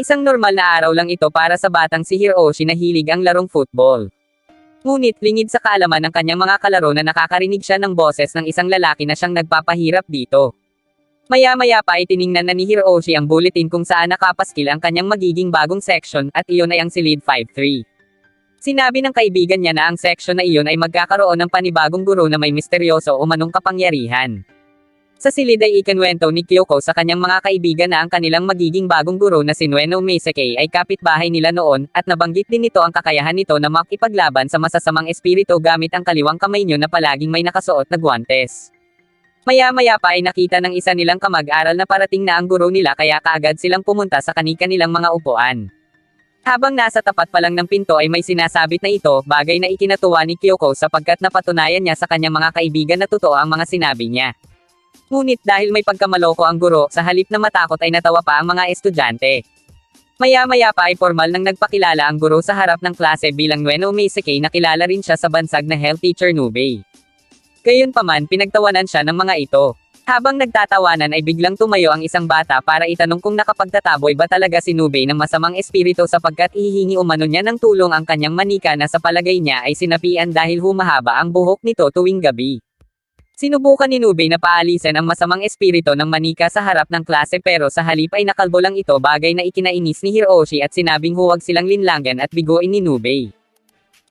Isang normal na araw lang ito para sa batang si Hiroshi na hilig ang larong football. Ngunit lingid sa kaalaman ng kanyang mga kalaro na nakakarinig siya ng boses ng isang lalaki na siyang nagpapahirap dito. Maya-maya pa ay tiningnan na ni Hiroshi ang bulletin kung saan nakapaskil ang kanyang magiging bagong section at iyon ay ang Silid 53. Sinabi ng kaibigan niya na ang section na iyon ay magkakaroon ng panibagong guro na may misteryoso o manong kapangyarihan. Sa silid ay ikinwento ni Kyoko sa kanyang mga kaibigan na ang kanilang magiging bagong guro na si Nueno Meisake ay kapitbahay nila noon, at nabanggit din nito ang kakayahan nito na makipaglaban sa masasamang espiritu gamit ang kaliwang kamay niyo na palaging may nakasuot na guwantes. Maya-maya pa ay nakita ng isa nilang kamag-aral na parating na ang guro nila kaya kaagad silang pumunta sa kani-kanilang mga upuan. Habang nasa tapat pa lang ng pinto ay may sinasabit na ito, bagay na ikinatuwa ni Kyoko sapagkat napatunayan niya sa kanyang mga kaibigan na totoo ang mga sinabi niya. Ngunit dahil may pagkamaloko ang guro, sa halip na matakot ay natawa pa ang mga estudyante. Maya-maya pa ay formal nang nagpakilala ang guro sa harap ng klase bilang Nueno Meisake na kilala rin siya sa bansag na Health Teacher Nubei. Gayunpaman pinagtawanan siya ng mga ito. Habang nagtatawanan ay biglang tumayo ang isang bata para itanong kung nakapagtataboy ba talaga si Nubei ng masamang espiritu sapagkat ihihingi umano niya ng tulong ang kanyang manika na sa palagay niya ay sinapian dahil humahaba ang buhok nito tuwing gabi. Sinubukan ni Nubei na paalisin ang masamang espiritu ng manika sa harap ng klase pero sa halip ay nakalbo lang ito, bagay na ikinainis ni Hiroshi at sinabing huwag silang linlangan at biguin ni Nubei.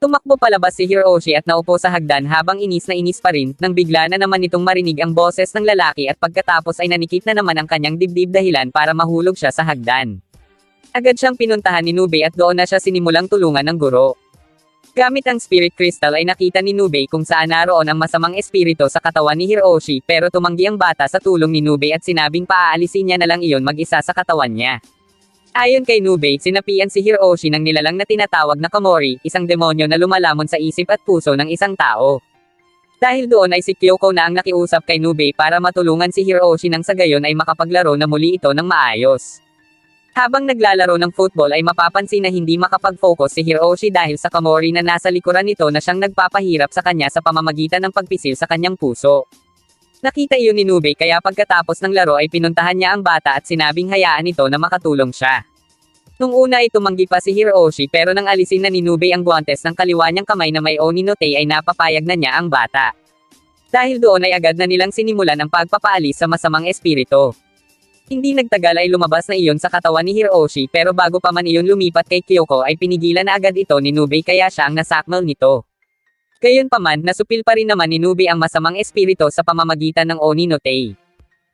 Tumakbo palabas si Hiroshi at naupo sa hagdan habang inis na inis pa rin, nang bigla na naman itong marinig ang boses ng lalaki at pagkatapos ay nanikip na naman ang kanyang dibdib dahilan para mahulog siya sa hagdan. Agad siyang pinuntahan ni Nubei at doon na siya sinimulang tulungan ng guro. Gamit ang Spirit Crystal ay nakita ni Nubei kung saan naroon ang masamang espiritu sa katawan ni Hiroshi pero tumanggi ang bata sa tulong ni Nubei at sinabing paaalisin niya na lang iyon mag-isa sa katawan niya. Ayon kay Nubei, sinapian si Hiroshi ng nilalang na tinatawag na Komori, isang demonyo na lumalamon sa isip at puso ng isang tao. Dahil doon ay si Kyoko na ang nakiusap kay Nubei para matulungan si Hiroshi nang sa gayon ay makapaglaro na muli ito ng maayos. Habang naglalaro ng football ay mapapansin na hindi makapag-focus si Hiroshi dahil sa Komori na nasa likuran nito na siyang nagpapahirap sa kanya sa pamamagitan ng pagpisil sa kanyang puso. Nakita iyon ni Nubei kaya pagkatapos ng laro ay pinuntahan niya ang bata at sinabing hayaan ito na makatulong siya. Nung una ay tumanggi pa si Hiroshi pero nang alisin na ni Nubei ang guwantes ng kaliwa niyang kamay na may Oni no Tei ay napapayag na niya ang bata. Dahil doon ay agad na nilang sinimulan ang pagpapaalis sa masamang espiritu. Hindi nagtagal ay lumabas na iyon sa katawan ni Hiroshi pero bago pa man iyon lumipat kay Kyoko ay pinigilan na agad ito ni Nubei kaya siya ang nasakmal nito. Gayunpaman, nasupil pa rin naman ni Nubei ang masamang espiritu sa pamamagitan ng Oni no Tei.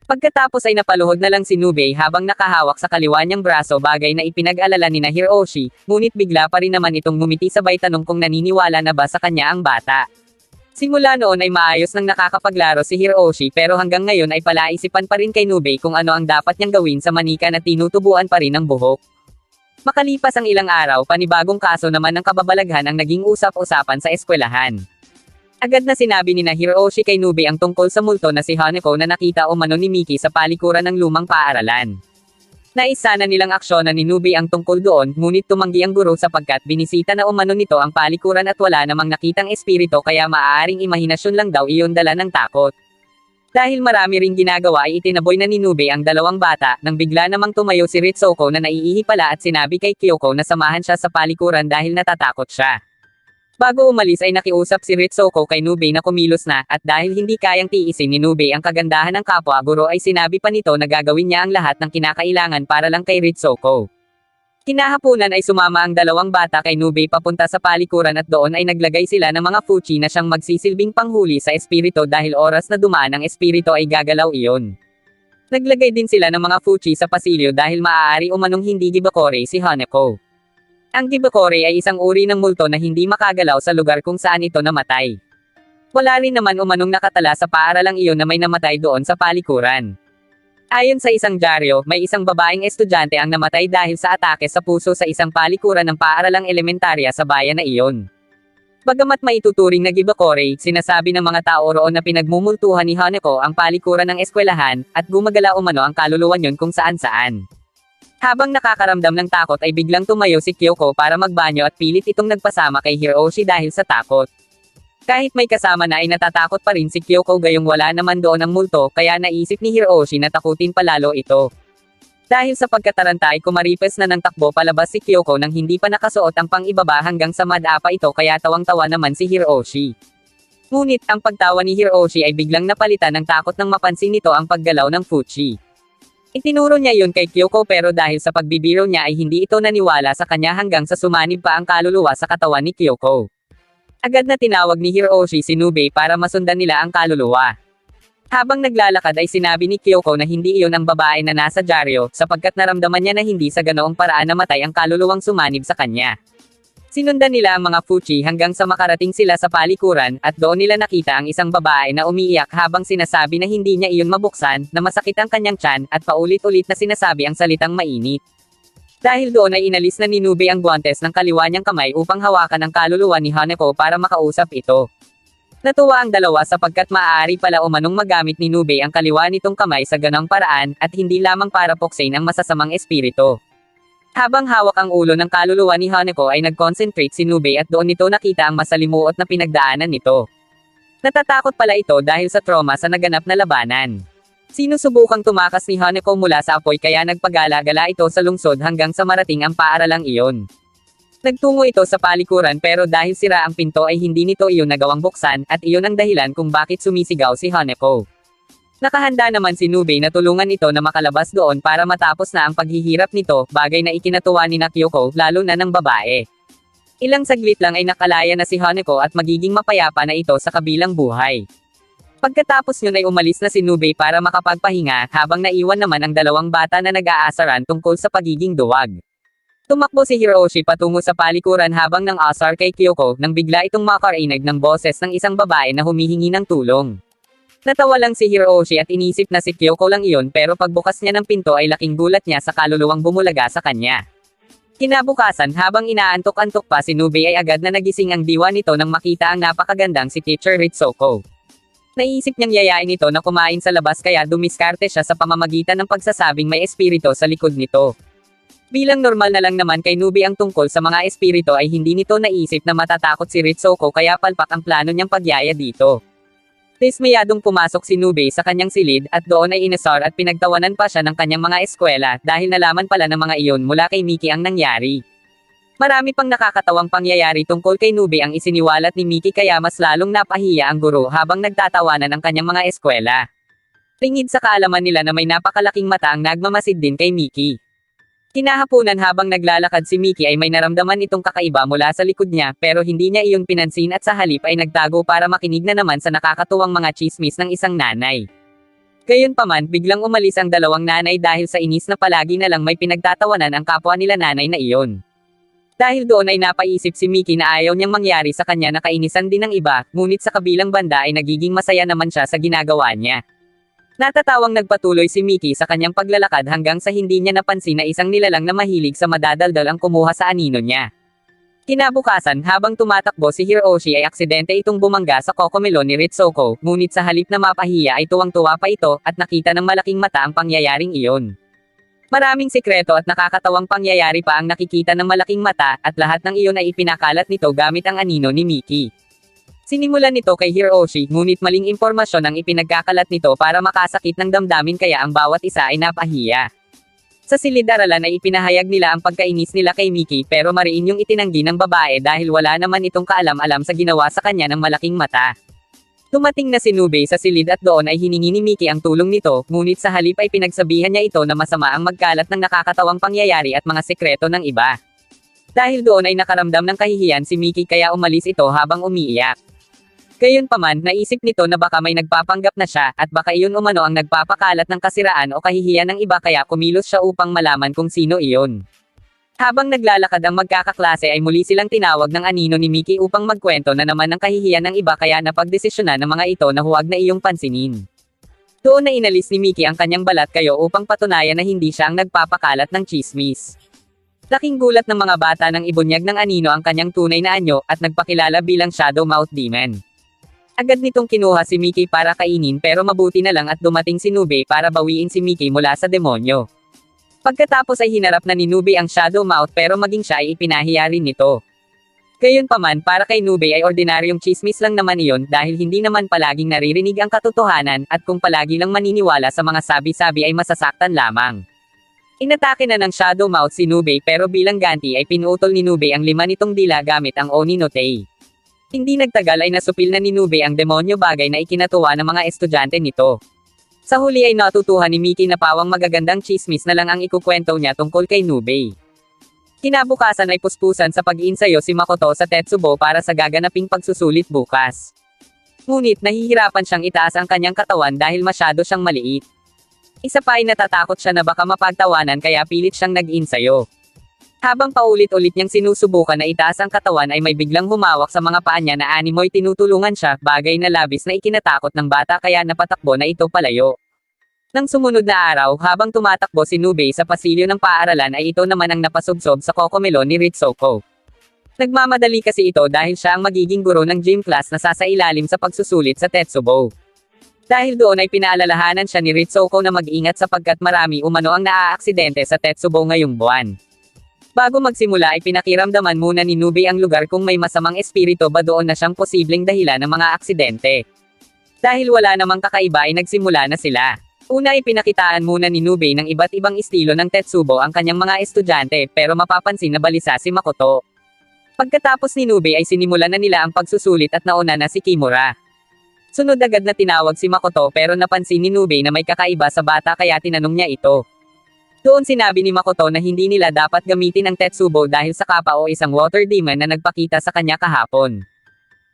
Pagkatapos ay napaluhod na lang si Nubei habang nakahawak sa kaliwa niyang braso, bagay na ipinag-alala ni na Hiroshi, ngunit bigla pa rin naman itong ngumiti sabay tanong kung naniniwala na ba sa kanya ang bata. Simula noon ay maayos nang nakakapaglaro si Hiroshi pero hanggang ngayon ay palaisipan pa rin kay Nubei kung ano ang dapat niyang gawin sa manika na tinutubuan pa rin ng buhok. Makalipas ang ilang araw, panibagong kaso naman ng kababalaghan ang naging usap-usapan sa eskwelahan. Agad na sinabi ni na Hiroshi kay Nubei ang tungkol sa multo na si Haneko na nakita umano ni Miki sa palikuran ng lumang paaralan. Naisa na nilang aksyonan ni Nubei ang tungkol doon, ngunit tumanggi ang guro sapagkat binisita na umano nito ang palikuran at wala namang nakitang espiritu kaya maaaring imahinasyon lang daw iyon dala ng takot. Dahil marami ring ginagawa ay itinaboy na ni Nubei ang dalawang bata, nang bigla namang tumayo si Ritsuko na naiihi pala at sinabi kay Kyoko na samahan siya sa palikuran dahil natatakot siya. Bago umalis ay nakiusap si Ritsuko kay Nubei na kumilos na, at dahil hindi kayang tiisin ni Nubei ang kagandahan ng kapwa guro ay sinabi pa nito na gagawin niya ang lahat ng kinakailangan para lang kay Ritsuko. Kinahapunan ay sumama ang dalawang bata kay Nubei papunta sa palikuran at doon ay naglagay sila ng mga fuchi na siyang magsisilbing panghuli sa espiritu dahil oras na dumaan ang espiritu ay gagalaw iyon. Naglagay din sila ng mga fuchi sa pasilyo dahil maaari umanong hindi gibakore si Haneko. Ang gibakore ay isang uri ng multo na hindi makagalaw sa lugar kung saan ito namatay. Wala rin naman umanong nakatala sa paaralang iyon na may namatay doon sa palikuran. Ayon sa isang dyaryo, may isang babaeng estudyante ang namatay dahil sa atake sa puso sa isang palikuran ng paaralang elementarya sa bayan na iyon. Bagamat maituturing na gibakore, sinasabi ng mga tao roon na pinagmumultuhan ni Haneko ang palikuran ng eskwelahan, at gumagala umano ang kaluluwa niyon kung saan-saan. Habang nakakaramdam ng takot ay biglang tumayo si Kyoko para magbanyo at pilit itong nagpasama kay Hiroshi dahil sa takot. Kahit may kasama na ay natatakot pa rin si Kyoko gayong wala naman doon ang multo kaya naisip ni Hiroshi na takutin palalo ito. Dahil sa pagkataranta ay kumaripes na ng takbo palabas si Kyoko nang hindi pa nakasuot ang pang-ibaba hanggang sa madapa ito kaya tawang-tawa naman si Hiroshi. Ngunit ang pagtawa ni Hiroshi ay biglang napalitan ng takot nang mapansin nito ang paggalaw ng Fuchi. Itinuro niya yun kay Kyoko pero dahil sa pagbibiro niya ay hindi ito naniwala sa kanya hanggang sa sumanib pa ang kaluluwa sa katawan ni Kyoko. Agad na tinawag ni Hiroshi si Nubei para masundan nila ang kaluluwa. Habang naglalakad ay sinabi ni Kyoko na hindi iyon ang babae na nasa dyaryo sapagkat naramdaman niya na hindi sa ganoong paraan namatay ang kaluluwang sumanib sa kanya. Sinundan nila ang mga Fuchi hanggang sa makarating sila sa palikuran at doon nila nakita ang isang babae na umiiyak habang sinasabi na hindi niya iyon mabuksan, na masakit ang kanyang tiyan at paulit-ulit na sinasabi ang salitang mainit. Dahil doon ay inalis na ni Nubei ang guwantes ng kaliwa niyang kamay upang hawakan ang kaluluwa ni Hanako para makausap ito. Natuwa ang dalawa sapagkat maaari pala umanong magamit ni Nubei ang kaliwa nitong kamay sa ganong paraan at hindi lamang para puksain ang masasamang espiritu. Habang hawak ang ulo ng kaluluwa ni Hanako ay nag-concentrate si Nubei at doon nito nakita ang masalimuot na pinagdaanan nito. Natatakot pala ito dahil sa trauma sa naganap na labanan. Sinusubukang tumakas ni Hanako mula sa apoy kaya nagpagala-gala ito sa lungsod hanggang sa marating ang paaralang iyon. Nagtungo ito sa palikuran pero dahil sira ang pinto ay hindi nito iyon nagawang buksan at iyon ang dahilan kung bakit sumisigaw si Hanako. Nakahanda naman si Nubei na tulungan ito na makalabas doon para matapos na ang paghihirap nito, bagay na ikinatuwa ni Kyoko, lalo na ng babae. Ilang saglit lang ay nakalaya na si Hanako at magiging mapayapa na ito sa kabilang buhay. Pagkatapos yun ay umalis na si Nubei para makapagpahinga, habang naiwan naman ang dalawang bata na nag-aasaran tungkol sa pagiging duwag. Tumakbo si Hiroshi patungo sa palikuran habang nang asar kay Kyoko nang bigla itong makarinig ng boses ng isang babae na humihingi ng tulong. Natawa lang si Hiroshi at inisip na si Kyoko lang iyon pero pagbukas niya ng pinto ay laking gulat niya sa kaluluwang bumulaga sa kanya. Kinabukasan habang inaantok-antok pa si Nubei ay agad na nagising ang diwa nito nang makita ang napakagandang si Teacher Ritsuko. Naisip niyang yayain ito na kumain sa labas kaya dumiskarte siya sa pamamagitan ng pagsasabing may espiritu sa likod nito. Bilang normal na lang naman kay Nubei ang tungkol sa mga espiritu ay hindi nito naisip na matatakot si Ritsuko kaya palpak ang plano niyang pagyaya dito. Dismayadong pumasok si Nubei sa kanyang silid at doon ay inasar at pinagtawanan pa siya ng kanyang mga eskwela dahil nalaman pala ng mga iyon mula kay Miki ang nangyari. Marami pang nakakatawang pangyayari tungkol kay Nubei ang isiniwalat ni Miki kaya mas lalong napahiya ang guro habang nagtatawanan ang kanyang mga eskwela. Tingid sa kaalaman nila na may napakalaking mata ang nagmamasid din kay Miki. Kinahapunan habang naglalakad si Miki ay may naramdaman itong kakaiba mula sa likod niya pero hindi niya iyon pinansin at sa halip ay nagtago para makinig na naman sa nakakatuwang mga chismis ng isang nanay. Gayunpaman biglang umalis ang dalawang nanay dahil sa inis na palagi na lang may pinagtatawanan ang kapwa nila nanay na iyon. Dahil doon ay napaisip si Miki na ayaw niyang mangyari sa kanya na kainisan din ng iba, ngunit sa kabilang banda ay nagiging masaya naman siya sa ginagawa niya. Natatawang nagpatuloy si Miki sa kanyang paglalakad hanggang sa hindi niya napansin na isang nilalang na mahilig sa madadaldal ang kumuha sa anino niya. Kinabukasan habang tumatakbo si Hiroshi ay aksidente itong bumangga sa kokomelo ni Ritsuko, ngunit sa halip na mapahiya ay tuwang-tuwa pa ito at nakita ng malaking mata ang pangyayaring iyon. Maraming sikreto at nakakatawang pangyayari pa ang nakikita ng malaking mata at lahat ng iyon ay ipinakalat nito gamit ang anino ni Miki. Sinimulan nito kay Hiroshi ngunit maling impormasyon ang ipinagkakalat nito para makasakit ng damdamin kaya ang bawat isa ay napahiya. Sa silid-aralan ay ipinahayag nila ang pagkainis nila kay Miki pero mariin yung itinanggi ng babae dahil wala naman itong kaalam-alam sa ginawa sa kanya ng malaking mata. Dumating na si Nubei sa silid at doon ay hiningi ni Miki ang tulong nito, ngunit sa halip ay pinagsabihan niya ito na masama ang magkalat ng nakakatawang pangyayari at mga sekreto ng iba. Dahil doon ay nakaramdam ng kahihiyan si Miki kaya umalis ito habang umiiyak. Gayunpaman, naisip nito na baka may nagpapanggap na siya, at baka iyon umano ang nagpapakalat ng kasiraan o kahihiyan ng iba kaya kumilos siya upang malaman kung sino iyon. Habang naglalakad ang magkakaklase ay muli silang tinawag ng anino ni Miki upang magkwento na naman ng kahihiyan ng iba kaya napagdesisyonan ng mga ito na huwag na iyong pansinin. Doon na inalis ni Miki ang kanyang balat kayo upang patunayan na hindi siya ang nagpapakalat ng chismis. Laking gulat ng mga bata nang ibunyag ng anino ang kanyang tunay na anyo at nagpakilala bilang Shadow Mouth Demon. Agad nitong kinuha si Miki para kainin pero mabuti na lang at dumating si Nubei para bawiin si Miki mula sa demonyo. Pagkatapos ay hinarap na ni Nubei ang Shadow Mouth pero maging siya ay ipinahiya rin nito. Gayunpaman para kay Nubei ay ordinaryong chismis lang naman iyon dahil hindi naman palaging naririnig ang katotohanan at kung palagi lang maniniwala sa mga sabi-sabi ay masasaktan lamang. Inatake na ng Shadow Mouth si Nubei pero bilang ganti ay pinutol ni Nubei ang 5 nitong dila gamit ang Oni no Tei. Hindi nagtagal ay nasupil na ni Nubei ang demonyo, bagay na ikinatuwa ng mga estudyante nito. Sa huli ay natutuhan ni Mickey na pawang magagandang chismis na lang ang ikukwento niya tungkol kay Nubei. Kinabukasan ay puspusan sa pag-iinsayo si Makoto sa Tetsubo para sa gaganaping pagsusulit bukas. Ngunit nahihirapan siyang itaas ang kanyang katawan dahil masyado siyang maliit. Isa pa ay natatakot siya na baka mapagtawanan kaya pilit siyang nag-insayo. Habang paulit-ulit niyang sinusubukan na itaas ang katawan ay may biglang humawak sa mga paa niya na animoy tinutulungan siya, bagay na labis na ikinatakot ng bata kaya napatakbo na ito palayo. Nang sumunod na araw, habang tumatakbo si Nubei sa pasilyo ng paaralan ay ito naman ang napasubsob sa kokomelo ni Ritsuko. Nagmamadali kasi ito dahil siya ang magiging guro ng gym class na sasailalim sa pagsusulit sa Tetsubo. Dahil doon ay pinaalalahanan siya ni Ritsuko na mag-ingat sapagkat marami umano ang naaaksidente sa Tetsubo ngayong buwan. Bago magsimula ay pinakiramdaman muna ni Nubei ang lugar kung may masamang espiritu ba doon na siyang posibleng dahilan ng mga aksidente. Dahil wala namang kakaiba ay nagsimula na sila. Una ay pinakitaan muna ni Nubei ng iba't ibang estilo ng Tetsubo ang kanyang mga estudyante pero mapapansin na balisa si Makoto. Pagkatapos ni Nubei ay sinimulan na nila ang pagsusulit at nauna na si Kimura. Sunod agad na tinawag si Makoto pero napansin ni Nubei na may kakaiba sa bata kaya tinanong niya ito. Doon sinabi ni Makoto na hindi nila dapat gamitin ang Tetsubo dahil sa kappa o isang water demon na nagpakita sa kanya kahapon.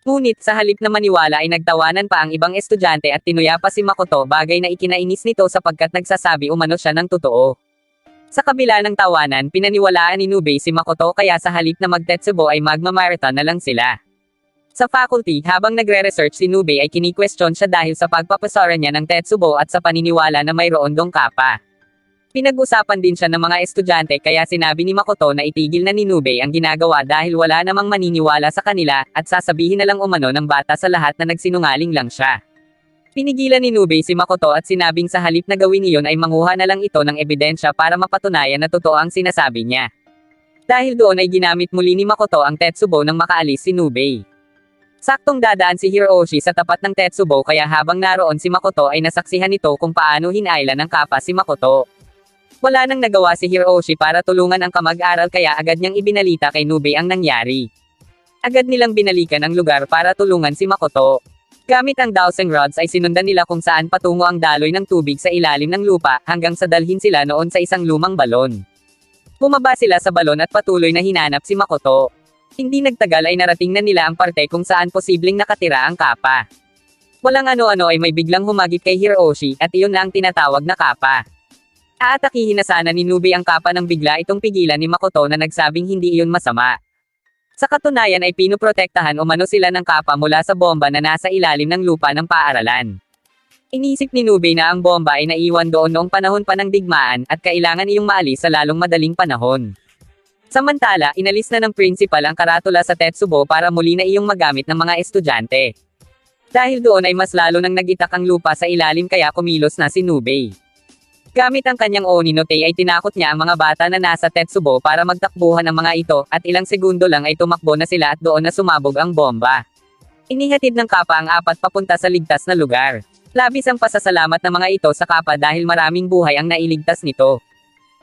Ngunit sa halip na maniwala ay nagtawanan pa ang ibang estudyante at tinuya pa si Makoto, bagay na ikinainis nito sapagkat nagsasabi umano siya ng totoo. Sa kabila ng tawanan, pinaniwalaan ni Nubei si Makoto kaya sa halip na mag-Tetsubo ay magma-marathon na lang sila. Sa faculty, habang nagre-research si Nubei ay kini-question siya dahil sa pagpapasara niya ng Tetsubo at sa paniniwala na mayroon dong kappa. Pinag-usapan din siya ng mga estudyante kaya sinabi ni Makoto na itigil na ni Nubei ang ginagawa dahil wala namang maniniwala sa kanila at sasabihin na lang umano ng bata sa lahat na nagsinungaling lang siya. Pinigilan ni Nubei si Makoto at sinabing sa halip na gawin iyon ay manguha na lang ito ng ebidensya para mapatunayan na totoo ang sinasabi niya. Dahil doon ay ginamit muli ni Makoto ang Tetsubo nang makaalis si Nubei. Saktong dadaan si Hiroshi sa tapat ng Tetsubo kaya habang naroon si Makoto ay nasaksihan nito kung paano hinailan ng kappa si Makoto. Wala nang nagawa si Hiroshi para tulungan ang kamag-aral kaya agad niyang ibinalita kay Nubei ang nangyari. Agad nilang binalikan ang lugar para tulungan si Makoto. Gamit ang dowsing rods ay sinundan nila kung saan patungo ang daloy ng tubig sa ilalim ng lupa hanggang sa dalhin sila noon sa isang lumang balon. Bumaba sila sa balon at patuloy na hinanap si Makoto. Hindi nagtagal ay narating na nila ang parte kung saan posibleng nakatira ang kappa. Walang ano-ano ay may biglang humagip kay Hiroshi at iyon na ang tinatawag na kappa. Aatakihin na sana ni Nubei ang kappa nang bigla itong pigilan ni Makoto na nagsabing hindi iyon masama. Sa katunayan ay pinuprotektahan umano sila ng kappa mula sa bomba na nasa ilalim ng lupa ng paaralan. Inisip ni Nubei na ang bomba ay naiwan doon noong panahon pa ng digmaan at kailangan iyong maalis sa lalong madaling panahon. Samantala, inalis na ng principal ang karatula sa Tetsubo para muli na iyong magamit ng mga estudyante. Dahil doon ay mas lalo nang nagitak ang lupa sa ilalim kaya kumilos na si Nubei. Gamit ang kanyang Oni no Tei ay tinakot niya ang mga bata na nasa Tetsubo para magtakbuhan ang mga ito at ilang segundo lang ay tumakbo na sila at doon na sumabog ang bomba. Inihatid ng kappa ang 4 papunta sa ligtas na lugar. Labis ang pasasalamat ng mga ito sa kappa dahil maraming buhay ang nailigtas nito.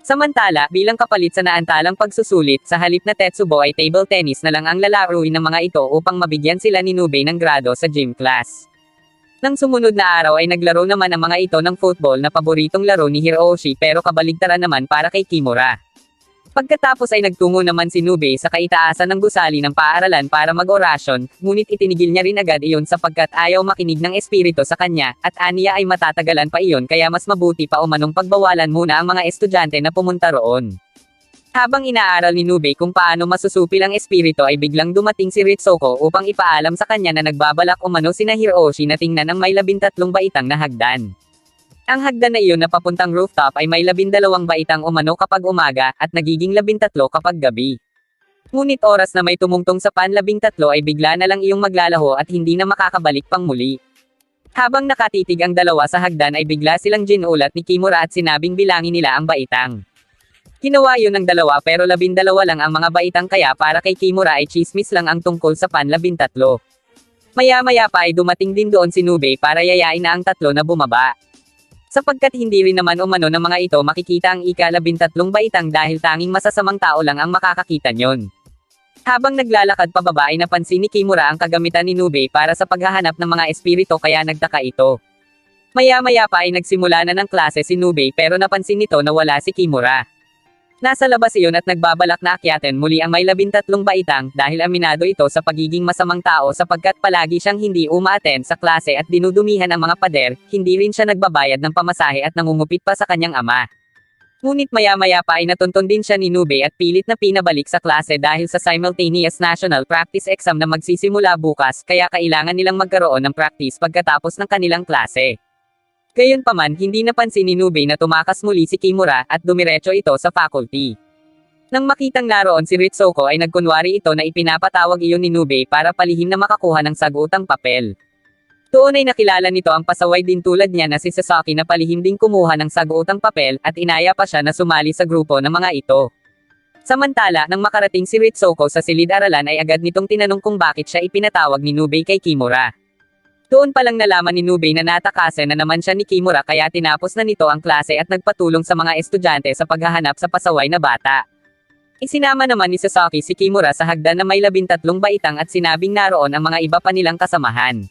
Samantala, bilang kapalit sa naantalang pagsusulit, sa halip na Tetsubo ay table tennis na lang ang lalaruin ng mga ito upang mabigyan sila ni Nubei ng grado sa gym class. Nang sumunod na araw ay naglaro naman ang mga ito ng football na paboritong laro ni Hiroshi pero kabaligtaran naman para kay Kimura. Pagkatapos ay nagtungo naman si Nubei sa kaitaasan ng gusali ng paaralan para mag-orasyon, ngunit itinigil niya rin agad iyon sapagkat ayaw makinig ng espiritu sa kanya, at aniya ay matatagalan pa iyon kaya mas mabuti pa umanong pagbawalan muna ang mga estudyante na pumunta roon. Habang inaaral ni Nubei kung paano masusupil ang espiritu ay biglang dumating si Ritsuko upang ipaalam sa kanya na nagbabalak umano sina Hiroshi na tingnan ang may 13 baitang na hagdan. Ang hagdan na iyon na papuntang rooftop ay may 12 baitang umano kapag umaga, at nagiging 13 kapag gabi. Ngunit oras na may tumungtong sa pan-13 ay bigla na lang iyong maglalaho at hindi na makakabalik pang muli. Habang nakatitig ang dalawa sa hagdan ay bigla silang ginulat ni Kimura at sinabing bilangin nila ang baitang. Ginawa yun ng dalawa pero 12 lang ang mga baitang kaya para kay Kimura ay chismis lang ang tungkol sa pan-13. Maya-maya pa ay dumating din doon si Nubei para yayain na ang 3 na bumaba. Sapagkat hindi rin naman umano ng mga ito makikita ang ika-13 baitang dahil tanging masasamang tao lang ang makakakita nyon. Habang naglalakad pababa ay napansin ni Kimura ang kagamitan ni Nubei para sa paghahanap ng mga espiritu kaya nagtaka ito. Maya-maya pa ay nagsimula na ng klase si Nubei pero napansin nito na wala si Kimura. Nasa labas iyon at nagbabalak na akyatin muli ang may 13 baitang dahil aminado ito sa pagiging masamang tao sapagkat palagi siyang hindi umaaten sa klase at dinudumihan ang mga pader, hindi rin siya nagbabayad ng pamasahe at nangungupit pa sa kanyang ama. Ngunit maya-maya pa ay natunton din siya ni Nubei at pilit na pinabalik sa klase dahil sa simultaneous national practice exam na magsisimula bukas kaya kailangan nilang magkaroon ng practice pagkatapos ng kanilang klase. Gayunpaman, hindi napansin ni Nubei na tumakas muli si Kimura at dumiretso ito sa faculty. Nang makitang naroon si Ritsuko ay nagkunwari ito na ipinapatawag iyon ni Nubei para palihim na makakuha ng sagutan papel. Doon ay nakilala nito ang pasaway din tulad niya na si Sasaki na palihim ding kumuha ng sagutan papel at inaya pa siya na sumali sa grupo ng mga ito. Samantala, nang makarating si Ritsuko sa silid-aralan ay agad nitong tinanong kung bakit siya ipinatawag ni Nubei kay Kimura. Doon palang nalaman ni Nubei na natakasan na naman siya ni Kimura kaya tinapos na nito ang klase at nagpatulong sa mga estudyante sa paghahanap sa pasaway na bata. Isinama naman ni Sasaki si Kimura sa hagdan na may 13 baitang at sinabing naroon ang mga iba pa nilang kasamahan.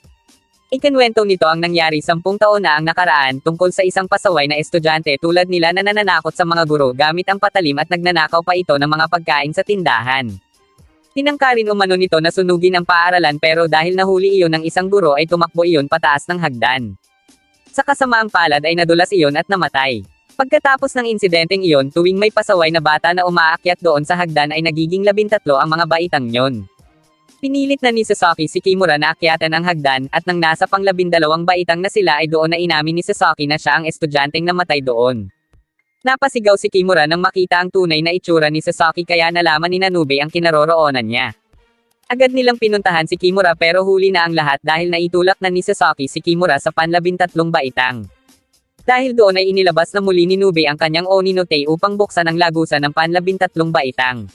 Ikinwento nito ang nangyari 10 taon na ang nakaraan tungkol sa isang pasaway na estudyante tulad nila na nananakot sa mga guro gamit ang patalim at nagnanakaw pa ito ng mga pagkain sa tindahan. Tinangka rin umano nito na sunugin ang paaralan pero dahil nahuli iyon ng isang guro ay tumakbo iyon pataas ng hagdan. Sa kasamaang palad ay nadulas iyon at namatay. Pagkatapos ng insidenteng iyon tuwing may pasaway na bata na umaakyat doon sa hagdan ay nagiging 13 ang mga baitang yon. Pinilit na ni Sasaki si Kimura na akyatan ang hagdan at nang nasa pang 12 baitang na sila ay doon na inamin ni Sasaki na siya ang estudyanteng namatay doon. Napasigaw si Kimura nang makita ang tunay na itsura ni Sasaki kaya nalaman ni Nubei ang kinaroroonan niya. Agad nilang pinuntahan si Kimura pero huli na ang lahat dahil naitulak na ni Sasaki si Kimura sa pan-13 baitang. Dahil doon ay inilabas na muli ni Nubei ang kanyang Oni no Tei upang buksan ang lagusan ng pan-13 baitang.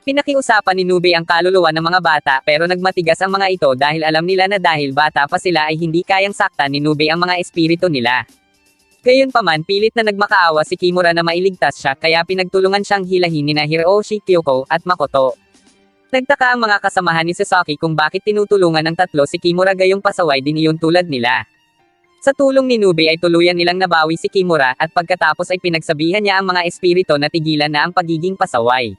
Pinakiusapan ni Nubei ang kaluluwa ng mga bata pero nagmatigas ang mga ito dahil alam nila na dahil bata pa sila ay hindi kayang saktan ni Nubei ang mga espiritu nila. Gayunpaman pilit na nagmakaawa si Kimura na mailigtas siya kaya pinagtulungan siyang hilahin nina Hiroshi, Kyoko, at Makoto. Nagtaka ang mga kasamahan ni Sasaki kung bakit tinutulungan ng tatlo si Kimura gayong pasaway din iyon tulad nila. Sa tulong ni Nubei ay tuluyan nilang nabawi si Kimura at pagkatapos ay pinagsabihan niya ang mga espiritu na tigilan na ang pagiging pasaway.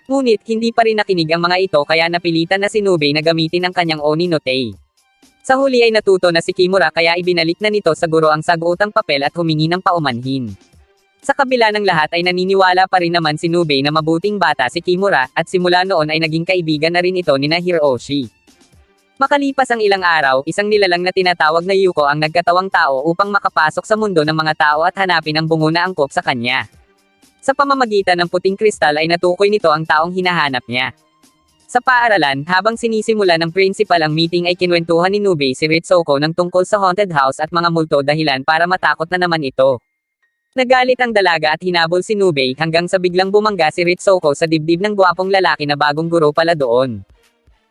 Ngunit hindi pa rin nakinig ang mga ito kaya napilitan na si Nubei na gamitin ang kanyang Oni no Tei. Sa huli ay natuto na si Kimura kaya ibinalik na nito sa guro ang saguotang papel at humingi ng paumanhin. Sa kabila ng lahat ay naniniwala pa rin naman si Nubei na mabuting bata si Kimura at simula noon ay naging kaibigan na rin ito ni Hiroshi. Makalipas ang ilang araw, isang nilalang na tinatawag na Yuko ang nagkatawang tao upang makapasok sa mundo ng mga tao at hanapin ang bungo na angkop sa kanya. Sa pamamagitan ng puting kristal ay natukoy nito ang taong hinahanap niya. Sa paaralan, habang sinisimula ng principal ang meeting ay kinwentuhan ni Nubei si Ritsuko ng tungkol sa haunted house at mga multo dahilan para matakot na naman ito. Nagalit ang dalaga at hinabol si Nubei hanggang sa biglang bumangga si Ritsuko sa dibdib ng gwapong lalaki na bagong guro pala doon.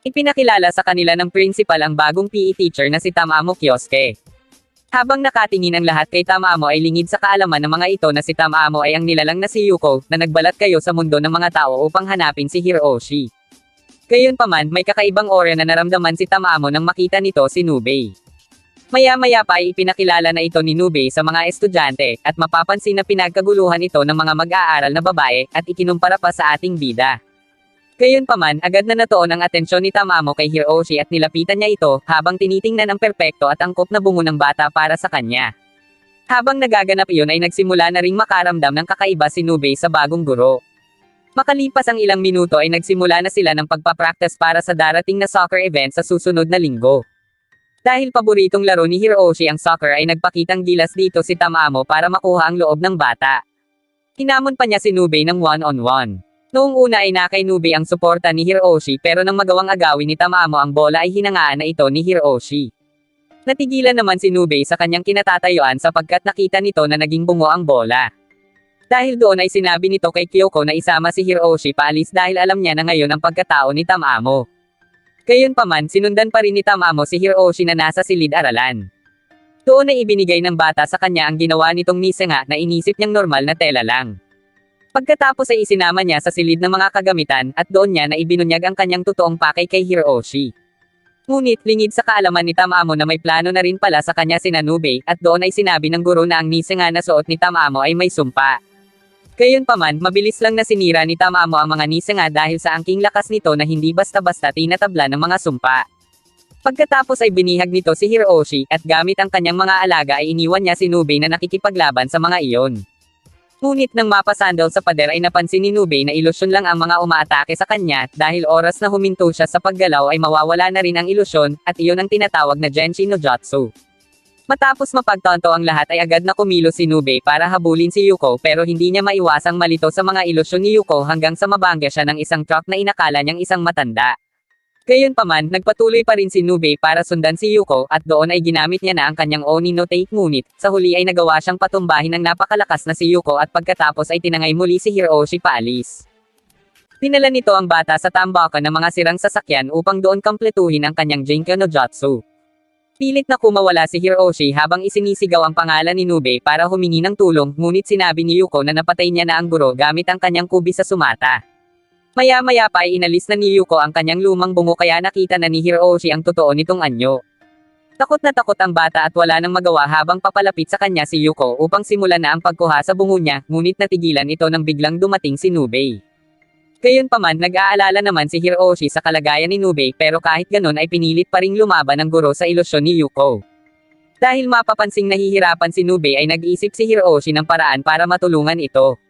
Ipinakilala sa kanila ng principal ang bagong PE teacher na si Tamamo Kyosuke. Habang nakatingin ang lahat kay Tamamo ay lingid sa kaalaman ng mga ito na si Tamamo ay ang nilalang na si Yuko na nagbalat kayo sa mundo ng mga tao upang hanapin si Hiroshi. Gayunpaman, may kakaibang aura na naramdaman si Tamamo nang makita nito si Nubei. Maya-maya pa ay ipinakilala na ito ni Nubei sa mga estudyante, at mapapansin na pinagkaguluhan ito ng mga mag-aaral na babae, at ikinumpara pa sa ating bida. Gayunpaman, agad na natuon ang atensyon ni Tamamo kay Hiroshi at nilapitan niya ito, habang tinitingnan ang perpekto at angkop na bungo ng bata para sa kanya. Habang nagaganap iyon ay nagsimula na ring makaramdam ng kakaiba si Nubei sa bagong guro. Makalipas ang ilang minuto ay nagsimula na sila ng pagpapractice para sa darating na soccer event sa susunod na linggo. Dahil paboritong laro ni Hiroshi ang soccer ay nagpakitang gilas dito si Tamamo para makuha ang loob ng bata. Hinamon pa niya si Nubei ng one-on-one. Noong una ay nakay Nubei ang suporta ni Hiroshi pero nang magawang agawin ni Tamamo ang bola ay hinangaan na ito ni Hiroshi. Natigilan naman si Nubei sa kanyang kinatatayuan sapagkat nakita nito na naging bungo ang bola. Dahil doon ay sinabi nito kay Kyoko na isama si Hiroshi paalis dahil alam niya na ngayon ang pagkatao ni Tamamo. Gayunpaman, sinundan pa rin ni Tamamo si Hiroshi na nasa silid-aralan. Doon ay ibinigay ng bata sa kanya ang ginawa nitong Nisenga na inisip niyang normal na tela lang. Pagkatapos ay isinama niya sa silid ng mga kagamitan at doon niya na ibinunyag ang kanyang totoong pakay kay Hiroshi. Ngunit lingid sa kaalaman ni Tamamo na may plano na rin pala sa kanya si Nubei at doon ay sinabi ng guro na ang Nisenga na suot ni Tamamo ay may sumpa. Gayunpaman, mabilis lang na sinira ni Tamamo ang mga Nisenga dahil sa angking lakas nito na hindi basta-basta tinatabla ng mga sumpa. Pagkatapos ay binihag nito si Hiroshi at gamit ang kanyang mga alaga ay iniwan niya si Nubei na nakikipaglaban sa mga iyon. Ngunit nang mapasandal sa pader ay napansin ni Nubei na ilusyon lang ang mga umaatake sa kanya dahil oras na huminto siya sa paggalaw ay mawawala na rin ang ilusyon at iyon ang tinatawag na Genshin no Jutsu. Matapos mapagtanto ang lahat ay agad na kumilos si Nubei para habulin si Yuko pero hindi niya maiwasang malito sa mga ilusyon ni Yuko hanggang sa mabangga siya ng isang truck na inakala niyang isang matanda. Gayunpaman, nagpatuloy pa rin si Nubei para sundan si Yuko at doon ay ginamit niya na ang kanyang Oni no Take ngunit, sa huli ay nagawa siyang patumbahin ng napakalakas na si Yuko at pagkatapos ay tinangay muli si Hiroshi paalis. Dinala nito ang bata sa tambakan ng mga sirang sasakyan upang doon kumpletuhin ang kanyang Jinkyo no Jutsu. Pilit na kumawala si Hiroshi habang isinisigaw ang pangalan ni Nubei para humingi ng tulong ngunit sinabi ni Yuko na napatay niya na ang guro gamit ang kanyang kubi sa sumata. Maya-maya pa ay inalis na ni Yuko ang kanyang lumang bungo kaya nakita na ni Hiroshi ang totoo nitong anyo. Takot na takot ang bata at wala nang magawa habang papalapit sa kanya si Yuko upang simulan na ang pagkuha sa bungo niya, ngunit natigilan ito nang biglang dumating si Nubei. Gayunpaman, nag-aalala naman si Hiroshi sa kalagayan ni Nubei pero kahit ganon ay pinilit pa ring lumaban ng guro sa ilusyon ni Yuko. Dahil mapapansing nahihirapan si Nubei ay nag-isip si Hiroshi ng paraan para matulungan ito.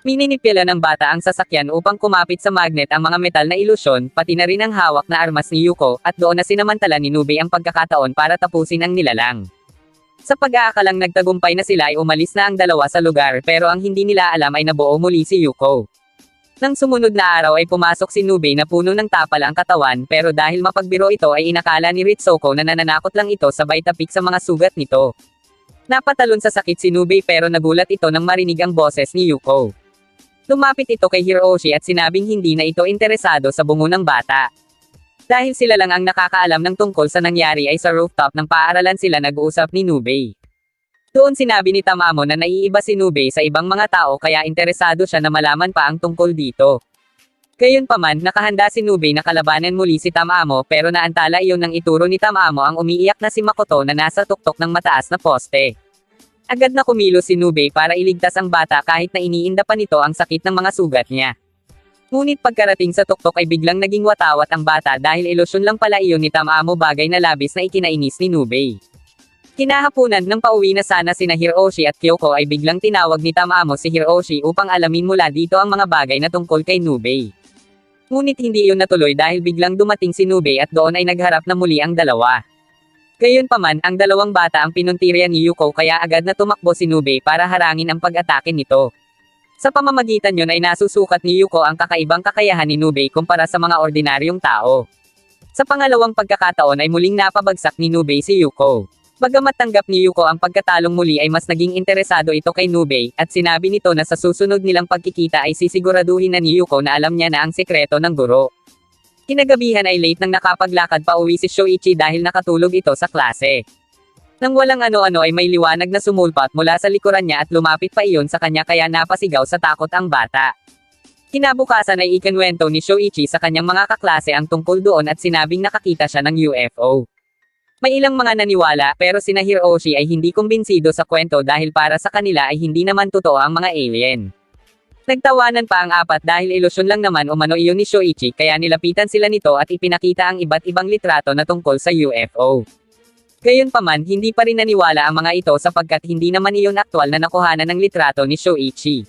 Mininipila ng bata ang sasakyan upang kumapit sa magnet ang mga metal na ilusyon, pati na rin ang hawak na armas ni Yuko, at doon na sinamantala ni Nubei ang pagkakataon para tapusin ang nilalang. Sa pag-aakalang nagtagumpay na sila ay umalis na ang dalawa sa lugar pero ang hindi nila alam ay nabuo muli si Yuko. Nang sumunod na araw ay pumasok si Nubei na puno ng tapal ang katawan pero dahil mapagbiro ito ay inakala ni Ritsuko na nananakot lang ito sabay tapik sa mga sugat nito. Napatalon sa sakit si Nubei pero nagulat ito nang marinig ang boses ni Yuko. Lumapit ito kay Hiroshi at sinabing hindi na ito interesado sa bungo ng bata. Dahil sila lang ang nakakaalam ng tungkol sa nangyari ay sa rooftop ng paaralan sila nag-uusap ni Nubei. Doon sinabi ni Tamamo na naiiba si Nubei sa ibang mga tao kaya interesado siya na malaman pa ang tungkol dito. Gayunpaman, nakahanda si Nubei na kalabanan muli si Tamamo pero naantala iyon nang ituro ni Tamamo ang umiiyak na si Makoto na nasa tuktok ng mataas na poste. Agad na kumilos si Nubei para iligtas ang bata kahit na iniinda pa nito ang sakit ng mga sugat niya. Ngunit pagkarating sa tuktok ay biglang naging watawat ang bata dahil ilusyon lang pala iyon ni Tamamo bagay na labis na ikinainis ni Nubei. Kinahapunan nang pauwi na sana sina Hiroshi at Kyoko ay biglang tinawag ni Tamamo si Hiroshi upang alamin mula dito ang mga bagay na tungkol kay Nubei. Ngunit hindi iyon natuloy dahil biglang dumating si Nubei at doon ay nagharap na muli ang dalawa. Gayunpaman, ang dalawang bata ang pinuntirya ni Yuko kaya agad na tumakbo si Nubei para harangin ang pag-atake nito. Sa pamamagitan yun ay nasusukat ni Yuko ang kakaibang kakayahan ni Nubei kumpara sa mga ordinaryong tao. Sa pangalawang pagkakataon ay muling napabagsak ni Nubei si Yuko. Bagamat tanggap ni Yuko ang pagkatalong muli ay mas naging interesado ito kay Nubei, at sinabi nito na sa susunod nilang pagkikita ay sisiguraduhin na ni Yuko na alam niya na ang sekreto ng guro. Kinagabihan ay late nang nakapaglakad pa uwi si Shoichi dahil nakatulog ito sa klase. Nang walang ano-ano ay may liwanag na sumulpat mula sa likuran niya at lumapit pa iyon sa kanya kaya napasigaw sa takot ang bata. Kinabukasan ay ikinwento ni Shoichi sa kanyang mga kaklase ang tungkol doon at sinabing nakakita siya ng UFO. May ilang mga naniwala pero sina Hiroshi ay hindi kumbinsido sa kwento dahil para sa kanila ay hindi naman totoo ang mga alien. Nagtawanan pa ang apat dahil ilusyon lang naman umano iyon ni Shoichi kaya nilapitan sila nito at ipinakita ang iba't ibang litrato na tungkol sa UFO. Gayunpaman, hindi pa rin naniwala ang mga ito sapagkat hindi naman iyon aktwal na nakuhanan ng litrato ni Shoichi.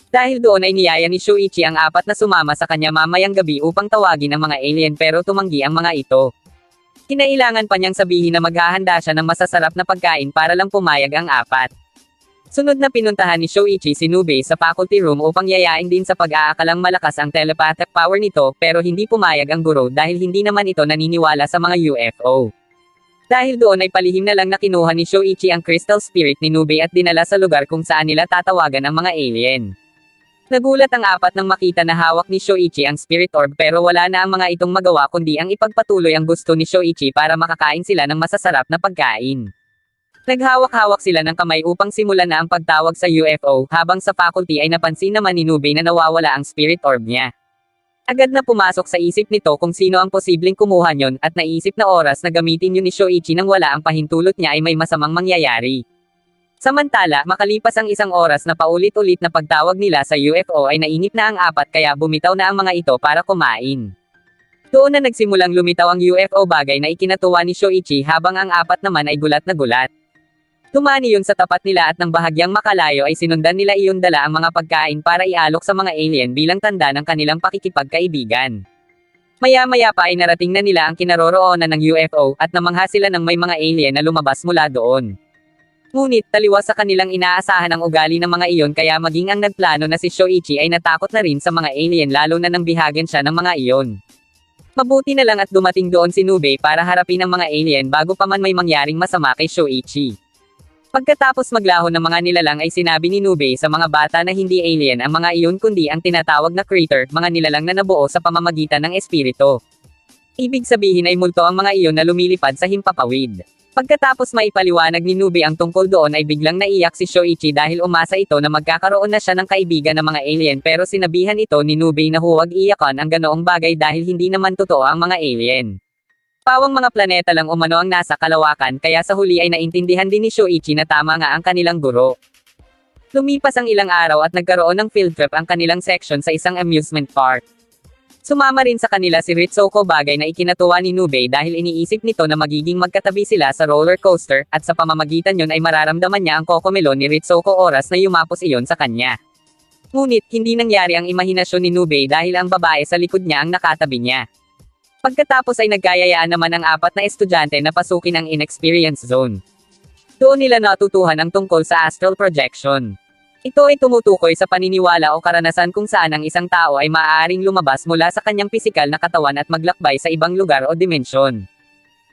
Dahil doon ay niyaya ni Shoichi ang apat na sumama sa kanya mamayang gabi upang tawagin ang mga alien pero tumanggi ang mga ito. Kinailangan pa niyang sabihin na maghahanda siya ng masasarap na pagkain para lang pumayag ang apat. Sunod na pinuntahan ni Shoichi si Nubei sa faculty room upang yayain din sa pag-aakalang malakas ang telepathic power nito pero hindi pumayag ang guro dahil hindi naman ito naniniwala sa mga UFO. Dahil doon ay palihim na lang na kinuha ni Shoichi ang crystal spirit ni Nubei at dinala sa lugar kung saan nila tatawagan ang mga alien. Nagulat ang apat nang makita na hawak ni Shoichi ang spirit orb pero wala na ang mga itong magawa kundi ang ipagpatuloy ang gusto ni Shoichi para makakain sila ng masasarap na pagkain. Naghawak-hawak sila ng kamay upang simulan na ang pagtawag sa UFO, habang sa faculty ay napansin naman ni Nubei na nawawala ang spirit orb niya. Agad na pumasok sa isip nito kung sino ang posibleng kumuha nyon, at naisip na oras na gamitin yun ni Shoichi nang wala ang pahintulot niya ay may masamang mangyayari. Samantala, makalipas ang isang oras na paulit-ulit na pagtawag nila sa UFO ay nainip na ang apat kaya bumitaw na ang mga ito para kumain. Doon na nagsimulang lumitaw ang UFO, bagay na ikinatuwa ni Shoichi, habang ang apat naman ay gulat na gulat. Tumani yun sa tapat nila at nang bahagyang makalayo ay sinundan nila iyon dala ang mga pagkain para ialok sa mga alien bilang tanda ng kanilang pakikipagkaibigan. Maya-maya pa ay narating na nila ang kinaroroonan ng UFO at namangha sila ng may mga alien na lumabas mula doon. Ngunit taliwas sa kanilang inaasahan ang ugali ng mga iyon, kaya maging ang nagplano na si Shoichi ay natakot na rin sa mga alien, lalo na nang bihagan siya ng mga iyon. Mabuti na lang at dumating doon si Nubei para harapin ang mga alien bago pa man may mangyaring masama kay Shoichi. Pagkatapos maglaho ng mga nilalang ay sinabi ni Nubei sa mga bata na hindi alien ang mga iyon kundi ang tinatawag na creature, mga nilalang na nabuo sa pamamagitan ng espiritu. Ibig sabihin ay multo ang mga iyon na lumilipad sa himpapawid. Pagkatapos maipaliwanag ni Nubei ang tungkol doon ay biglang naiyak si Shoichi dahil umasa ito na magkakaroon na siya ng kaibigan ng mga alien, pero sinabihan ito ni Nubei na huwag iyakan ang ganoong bagay dahil hindi naman totoo ang mga alien. Pawang mga planeta lang umano ang nasa kalawakan, kaya sa huli ay naintindihan din ni Shoichi na tama nga ang kanilang guro. Lumipas ang ilang araw at nagkaroon ng field trip ang kanilang section sa isang amusement park. Sumama rin sa kanila si Ritsuko, bagay na ikinatuwa ni Nubei dahil iniisip nito na magiging magkatabi sila sa roller coaster, at sa pamamagitan yon ay mararamdaman niya ang kokomelon ni Ritsuko oras na yumapos iyon sa kanya. Ngunit, hindi nangyari ang imahinasyon ni Nubei dahil ang babae sa likod niya ang nakatabi niya. Pagkatapos ay nagkayayaan naman ang apat na estudyante na pasukin ang inexperience zone. Doon nila natutuhan ang tungkol sa astral projection. Ito ay tumutukoy sa paniniwala o karanasan kung saan ang isang tao ay maaaring lumabas mula sa kanyang pisikal na katawan at maglakbay sa ibang lugar o dimensyon.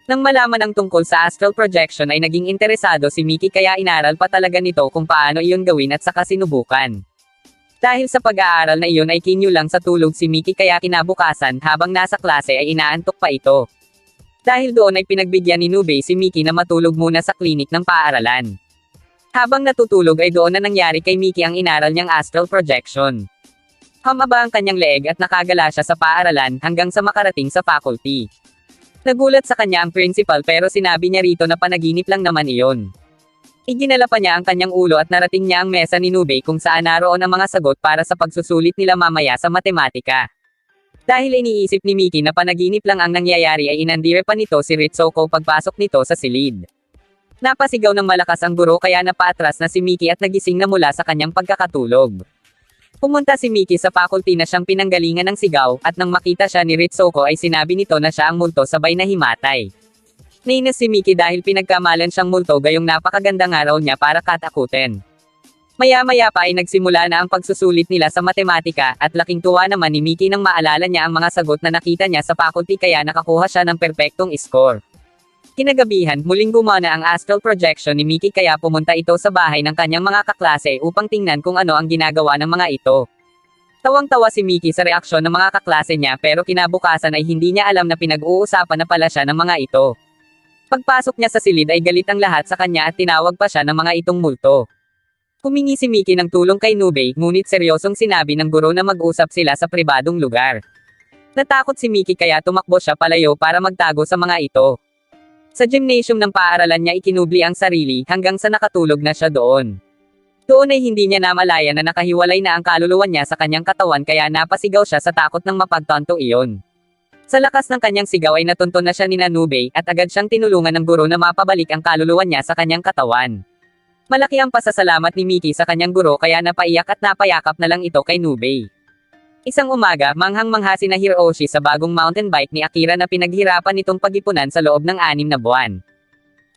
Nang malaman ang tungkol sa astral projection ay naging interesado si Miki, kaya inaral pa talaga nito kung paano iyon gawin at saka sinubukan. Dahil sa pag-aaral na iyon ay kinyo lang sa tulog si Miki, kaya kinabukasan habang nasa klase ay inaantok pa ito. Dahil doon ay pinagbigyan ni Nubei si Miki na matulog muna sa klinik ng paaralan. Habang natutulog ay doon na nangyari kay Miki ang inaral niyang astral projection. Humaba ang kanyang leeg at nakagala siya sa paaralan hanggang sa makarating sa faculty. Nagulat sa kanya ang principal, pero sinabi niya rito na panaginip lang naman iyon. Iginala pa niya ang kanyang ulo at narating niya ang mesa ni Nubei kung saan naroon ang mga sagot para sa pagsusulit nila mamaya sa matematika. Dahil iniisip ni Miki na panaginip lang ang nangyayari ay inandire pa nito si Ritsuko pagpasok nito sa silid. Napasigaw ng malakas ang guro, kaya napaatras na si Miki at nagising na mula sa kanyang pagkakatulog. Pumunta si Miki sa faculty na siyang pinanggalingan ng sigaw, at nang makita siya ni Ritsuko ay sinabi nito na siya ang multo, sabay na himatay. Nainis si Miki dahil pinagkamalan siyang multo, gayong napakagandang araw niya para katakutin. Maya-maya pa ay nagsimula na ang pagsusulit nila sa matematika, at laking tuwa naman ni Miki nang maalala niya ang mga sagot na nakita niya sa faculty, kaya nakakuha siya ng perpektong score. Kinagabihan, muling gumana ang astral projection ni Miki, kaya pumunta ito sa bahay ng kanyang mga kaklase upang tingnan kung ano ang ginagawa ng mga ito. Tawang-tawa si Miki sa reaksyon ng mga kaklase niya, pero kinabukasan ay hindi niya alam na pinag-uusapan na pala siya ng mga ito. Pagpasok niya sa silid ay galit ang lahat sa kanya at tinawag pa siya ng mga itong multo. Humingi si Miki ng tulong kay Nubei, ngunit seryosong sinabi ng guro na mag-usap sila sa pribadong lugar. Natakot si Miki kaya tumakbo siya palayo para magtago sa mga ito. Sa gymnasium ng paaralan niya ikinubli ang sarili hanggang sa nakatulog na siya doon. Doon ay hindi niya namalayan na nakahiwalay na ang kaluluwa niya sa kanyang katawan, kaya napasigaw siya sa takot ng mapagtanto iyon. Sa lakas ng kanyang sigaw ay natunton na siya ni Nubei at agad siyang tinulungan ng guro na mapabalik ang kaluluwa niya sa kanyang katawan. Malaki ang pasasalamat ni Miki sa kanyang guro, kaya napaiyak at napayakap na lang ito kay Nubei. Isang umaga, manghang-mangha sina Hiroshi sa bagong mountain bike ni Akira na pinaghirapan nitong pag-ipunan sa loob ng 6 na buwan.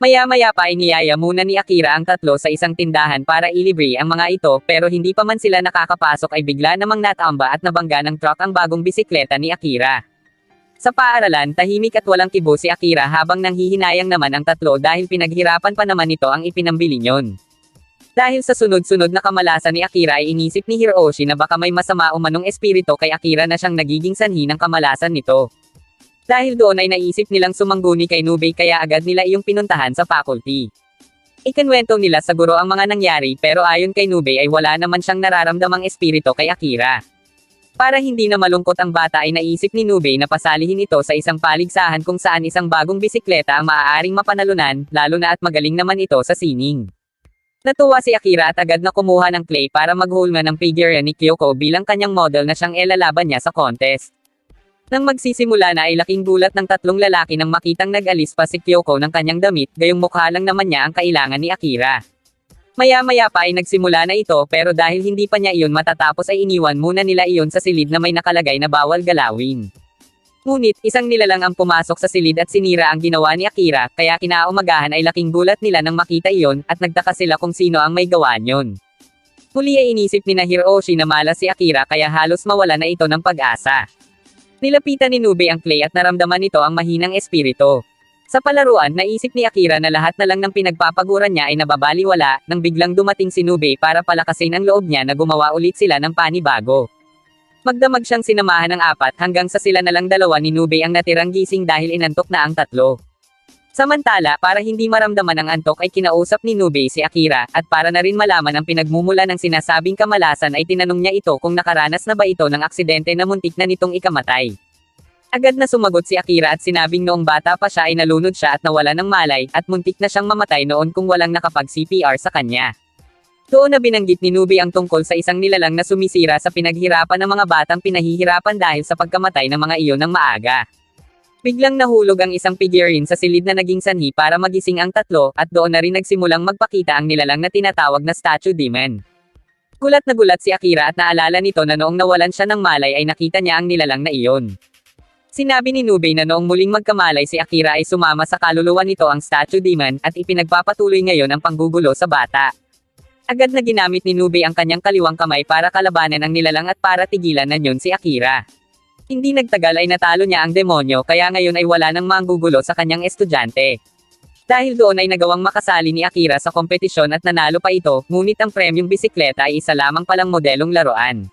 Maya-maya pa ay niyaya muna ni Akira ang tatlo sa isang tindahan para ilibre ang mga ito, pero hindi pa man sila nakakapasok ay bigla namang natamba at nabangga ng truck ang bagong bisikleta ni Akira. Sa paaralan, tahimik at walang kibo si Akira habang nanghihinayang naman ang tatlo dahil pinaghirapan pa naman ito ang ipinambili niyon. Dahil sa sunod-sunod na kamalasan ni Akira ay inisip ni Hiroshi na baka may masama umanong espiritu kay Akira na siyang nagiging sanhi ng kamalasan nito. Dahil doon ay naisip nilang sumangguni kay Nubei, kaya agad nila iyong pinuntahan sa faculty. Ikinwento nila sa guro ang mga nangyari pero ayon kay Nube ay wala naman siyang nararamdamang espiritu kay Akira. Para hindi na malungkot ang bata ay naisip ni Nube na pasalihin ito sa isang paligsahan kung saan isang bagong bisikleta ang maaaring mapanalunan, lalo na at magaling naman ito sa sining. Natuwa si Akira at agad na kumuha ng clay para maghulma ng figure ni Kyoko bilang kanyang model na siyang ilalaban niya sa contest. Nang magsisimula na ay laking gulat ng tatlong lalaki nang makitang nag-alis pa si Kyoko ng kanyang damit, gayong mukha lang naman niya ang kailangan ni Akira. Maya-maya pa ay nagsimula na ito pero dahil hindi pa niya iyon matatapos ay iniwan muna nila iyon sa silid na may nakalagay na bawal galawin. Ngunit, isang nilalang ang pumasok sa silid at sinira ang ginawa ni Akira, kaya kinaumagahan ay laking gulat nila nang makita iyon, at nagtaka sila kung sino ang may gawa niyon. Muli ay inisip ni Hiroshi na malas si Akira kaya halos mawala na ito ng pag-asa. Nilapitan ni Nube ang clay at naramdaman nito ang mahinang espiritu. Sa palaruan, naisip ni Akira na lahat na lang ng pinagpapaguran niya ay nababaliwala, nang biglang dumating si Nube para palakasin ang loob niya na gumawa ulit sila ng panibago. Magdamag siyang sinamahan ng apat hanggang sa sila na lang dalawa ni Nube ang natirang gising dahil inantok na ang tatlo. Samantala, para hindi maramdaman ang antok ay kinausap ni Nube si Akira, at para na rin malaman ang pinagmumula ng sinasabing kamalasan ay tinanong niya ito kung nakaranas na ba ito ng aksidente na muntik na nitong ikamatay. Agad na sumagot si Akira at sinabing noong bata pa siya ay nalunod siya at nawala ng malay, at muntik na siyang mamatay noon kung walang nakapag-CPR sa kanya. Doon na binanggit ni Nube ang tungkol sa isang nilalang na sumisira sa pinaghirapan ng mga batang pinahihirapan dahil sa pagkamatay ng mga iyon ng maaga. Biglang nahulog ang isang figurine sa silid na naging sanhi para magising ang tatlo, at doon na rin nagsimulang magpakita ang nilalang na tinatawag na Statue Demon. Gulat na gulat si Akira at naalala nito na noong nawalan siya ng malay ay nakita niya ang nilalang na iyon. Sinabi ni Nube na noong muling magkamalay si Akira ay sumama sa kaluluwa nito ang Statue Demon, at ipinagpapatuloy ngayon ang panggugulo sa bata. Agad na ginamit ni Nube ang kanyang kaliwang kamay para kalabanan ang nilalang at para tigilan na niyon si Akira. Hindi nagtagal ay natalo niya ang demonyo kaya ngayon ay wala nang manggugulo sa kanyang estudyante. Dahil doon ay nagawang makasali ni Akira sa kompetisyon at nanalo pa ito, ngunit ang premyong bisikleta ay isa lamang palang modelong laruan.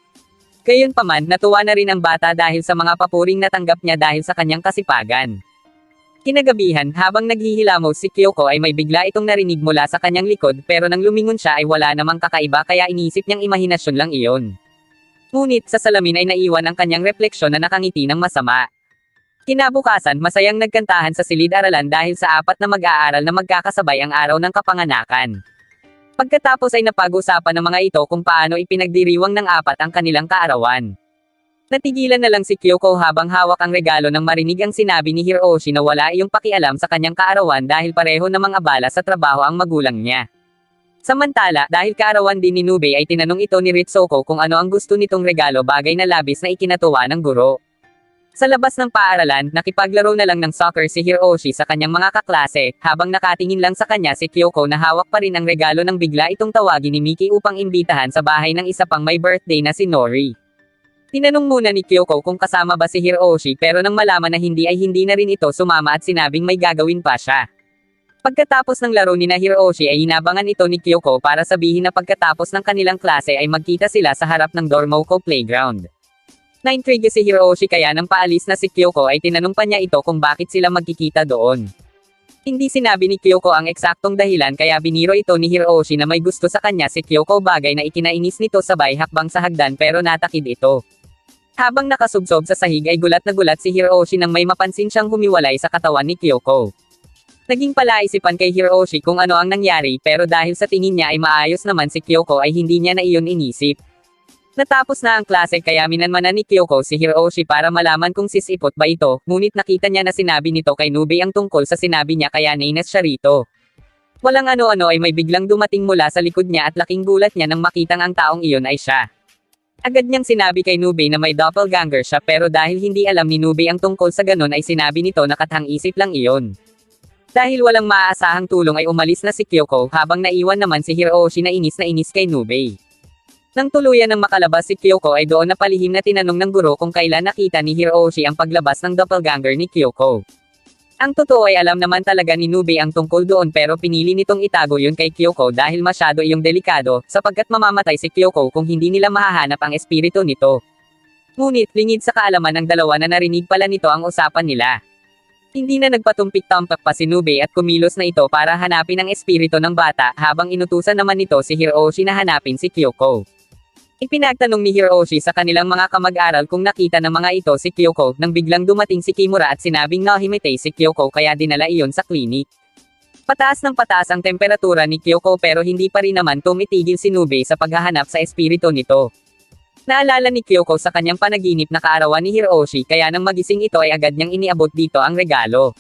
Gayunpaman, natuwa na rin ang bata dahil sa mga papuring natanggap niya dahil sa kanyang kasipagan. Kinagabihan, habang naghihilamos si Kyoko ay may bigla itong narinig mula sa kanyang likod pero nang lumingon siya ay wala namang kakaiba kaya inisip niyang imahinasyon lang iyon. Ngunit sa salamin ay naiwan ang kanyang refleksyon na nakangiti ng masama. Kinabukasan, masayang nagkantahan sa silid-aralan dahil sa apat na mag-aaral na magkakasabay ang araw ng kapanganakan. Pagkatapos ay napag-usapan ng mga ito kung paano ipinagdiriwang ng apat ang kanilang kaarawan. Natigilan na lang si Kyoko habang hawak ang regalo nang marinig ang sinabi ni Hiroshi na wala iyong pakialam sa kanyang kaarawan dahil pareho namang abala sa trabaho ang magulang niya. Samantala, dahil kaarawan din ni Nube ay tinanong ito ni Ritsuko kung ano ang gusto nitong regalo, bagay na labis na ikinatuwa ng guro. Sa labas ng paaralan, nakipaglaro na lang ng soccer si Hiroshi sa kanyang mga kaklase, habang nakatingin lang sa kanya si Kyoko na hawak pa rin ang regalo nang bigla itong tawagin ni Miki upang imbitahan sa bahay ng isa pang may birthday na si Nori. Tinanong muna ni Kyoko kung kasama ba si Hiroshi pero nang malaman na hindi ay hindi na rin ito sumama at sinabing may gagawin pa siya. Pagkatapos ng laro ni Hiroshi ay inabangan ito ni Kyoko para sabihin na pagkatapos ng kanilang klase ay magkita sila sa harap ng Dormoko Playground. Na-intrigue si Hiroshi kaya nang paalis na si Kyoko ay tinanong pa niya ito kung bakit sila magkikita doon. Hindi sinabi ni Kyoko ang eksaktong dahilan kaya biniro ito ni Hiroshi na may gusto sa kanya si Kyoko, bagay na ikinainis nito sabay hakbang sa hagdan pero natakid ito. Habang nakasubsob sa sahig ay gulat na gulat si Hiroshi nang may mapansin siyang humiwalay sa katawan ni Kyoko. Naging palaisipan kay Hiroshi kung ano ang nangyari pero dahil sa tingin niya ay maayos naman si Kyoko ay hindi niya na iyon inisip. Natapos na ang klase kaya minanmanan ni Kyoko si Hiroshi para malaman kung sisipot ba ito, ngunit nakita niya na sinabi nito kay Nube ang tungkol sa sinabi niya kaya nainis siya rito. Walang ano-ano ay may biglang dumating mula sa likod niya at laking gulat niya nang makitang ang taong iyon ay siya. Agad niyang sinabi kay Nube na may doppelganger siya pero dahil hindi alam ni Nube ang tungkol sa ganon ay sinabi nito na kathang-isip lang iyon. Dahil walang maaasahang tulong ay umalis na si Kyoko habang naiwan naman si Hiroshi na inis kay Nube. Nang tuluyan ng makalabas si Kyoko ay doon na palihim na tinanong ng guro kung kailan nakita ni Hiroshi ang paglabas ng doppelganger ni Kyoko. Ang totoo ay alam naman talaga ni Nube ang tungkol doon pero pinili nitong itago yun kay Kyoko dahil masyado iyong delikado, sapagkat mamamatay si Kyoko kung hindi nila mahahanap ang espiritu nito. Ngunit lingid sa kaalaman ng dalawa na narinig pala nito ang usapan nila. Hindi na nagpatumpik-tampak pa si Nube at kumilos na ito para hanapin ang espiritu ng bata, habang inutusan naman nito si Hiroshi na hanapin si Kyoko. Ipinagtanong ni Hiroshi sa kanilang mga kamag-aral kung nakita ng mga ito si Kyoko, nang biglang dumating si Kimura at sinabing nahimatay si Kyoko kaya dinala iyon sa klinik. Pataas ng pataas ang temperatura ni Kyoko pero hindi pa rin naman tumitigil si Nube sa paghahanap sa espiritu nito. Naalala ni Kyoko sa kanyang panaginip na kaarawan ni Hiroshi kaya nang magising ito ay agad niyang iniabot dito ang regalo.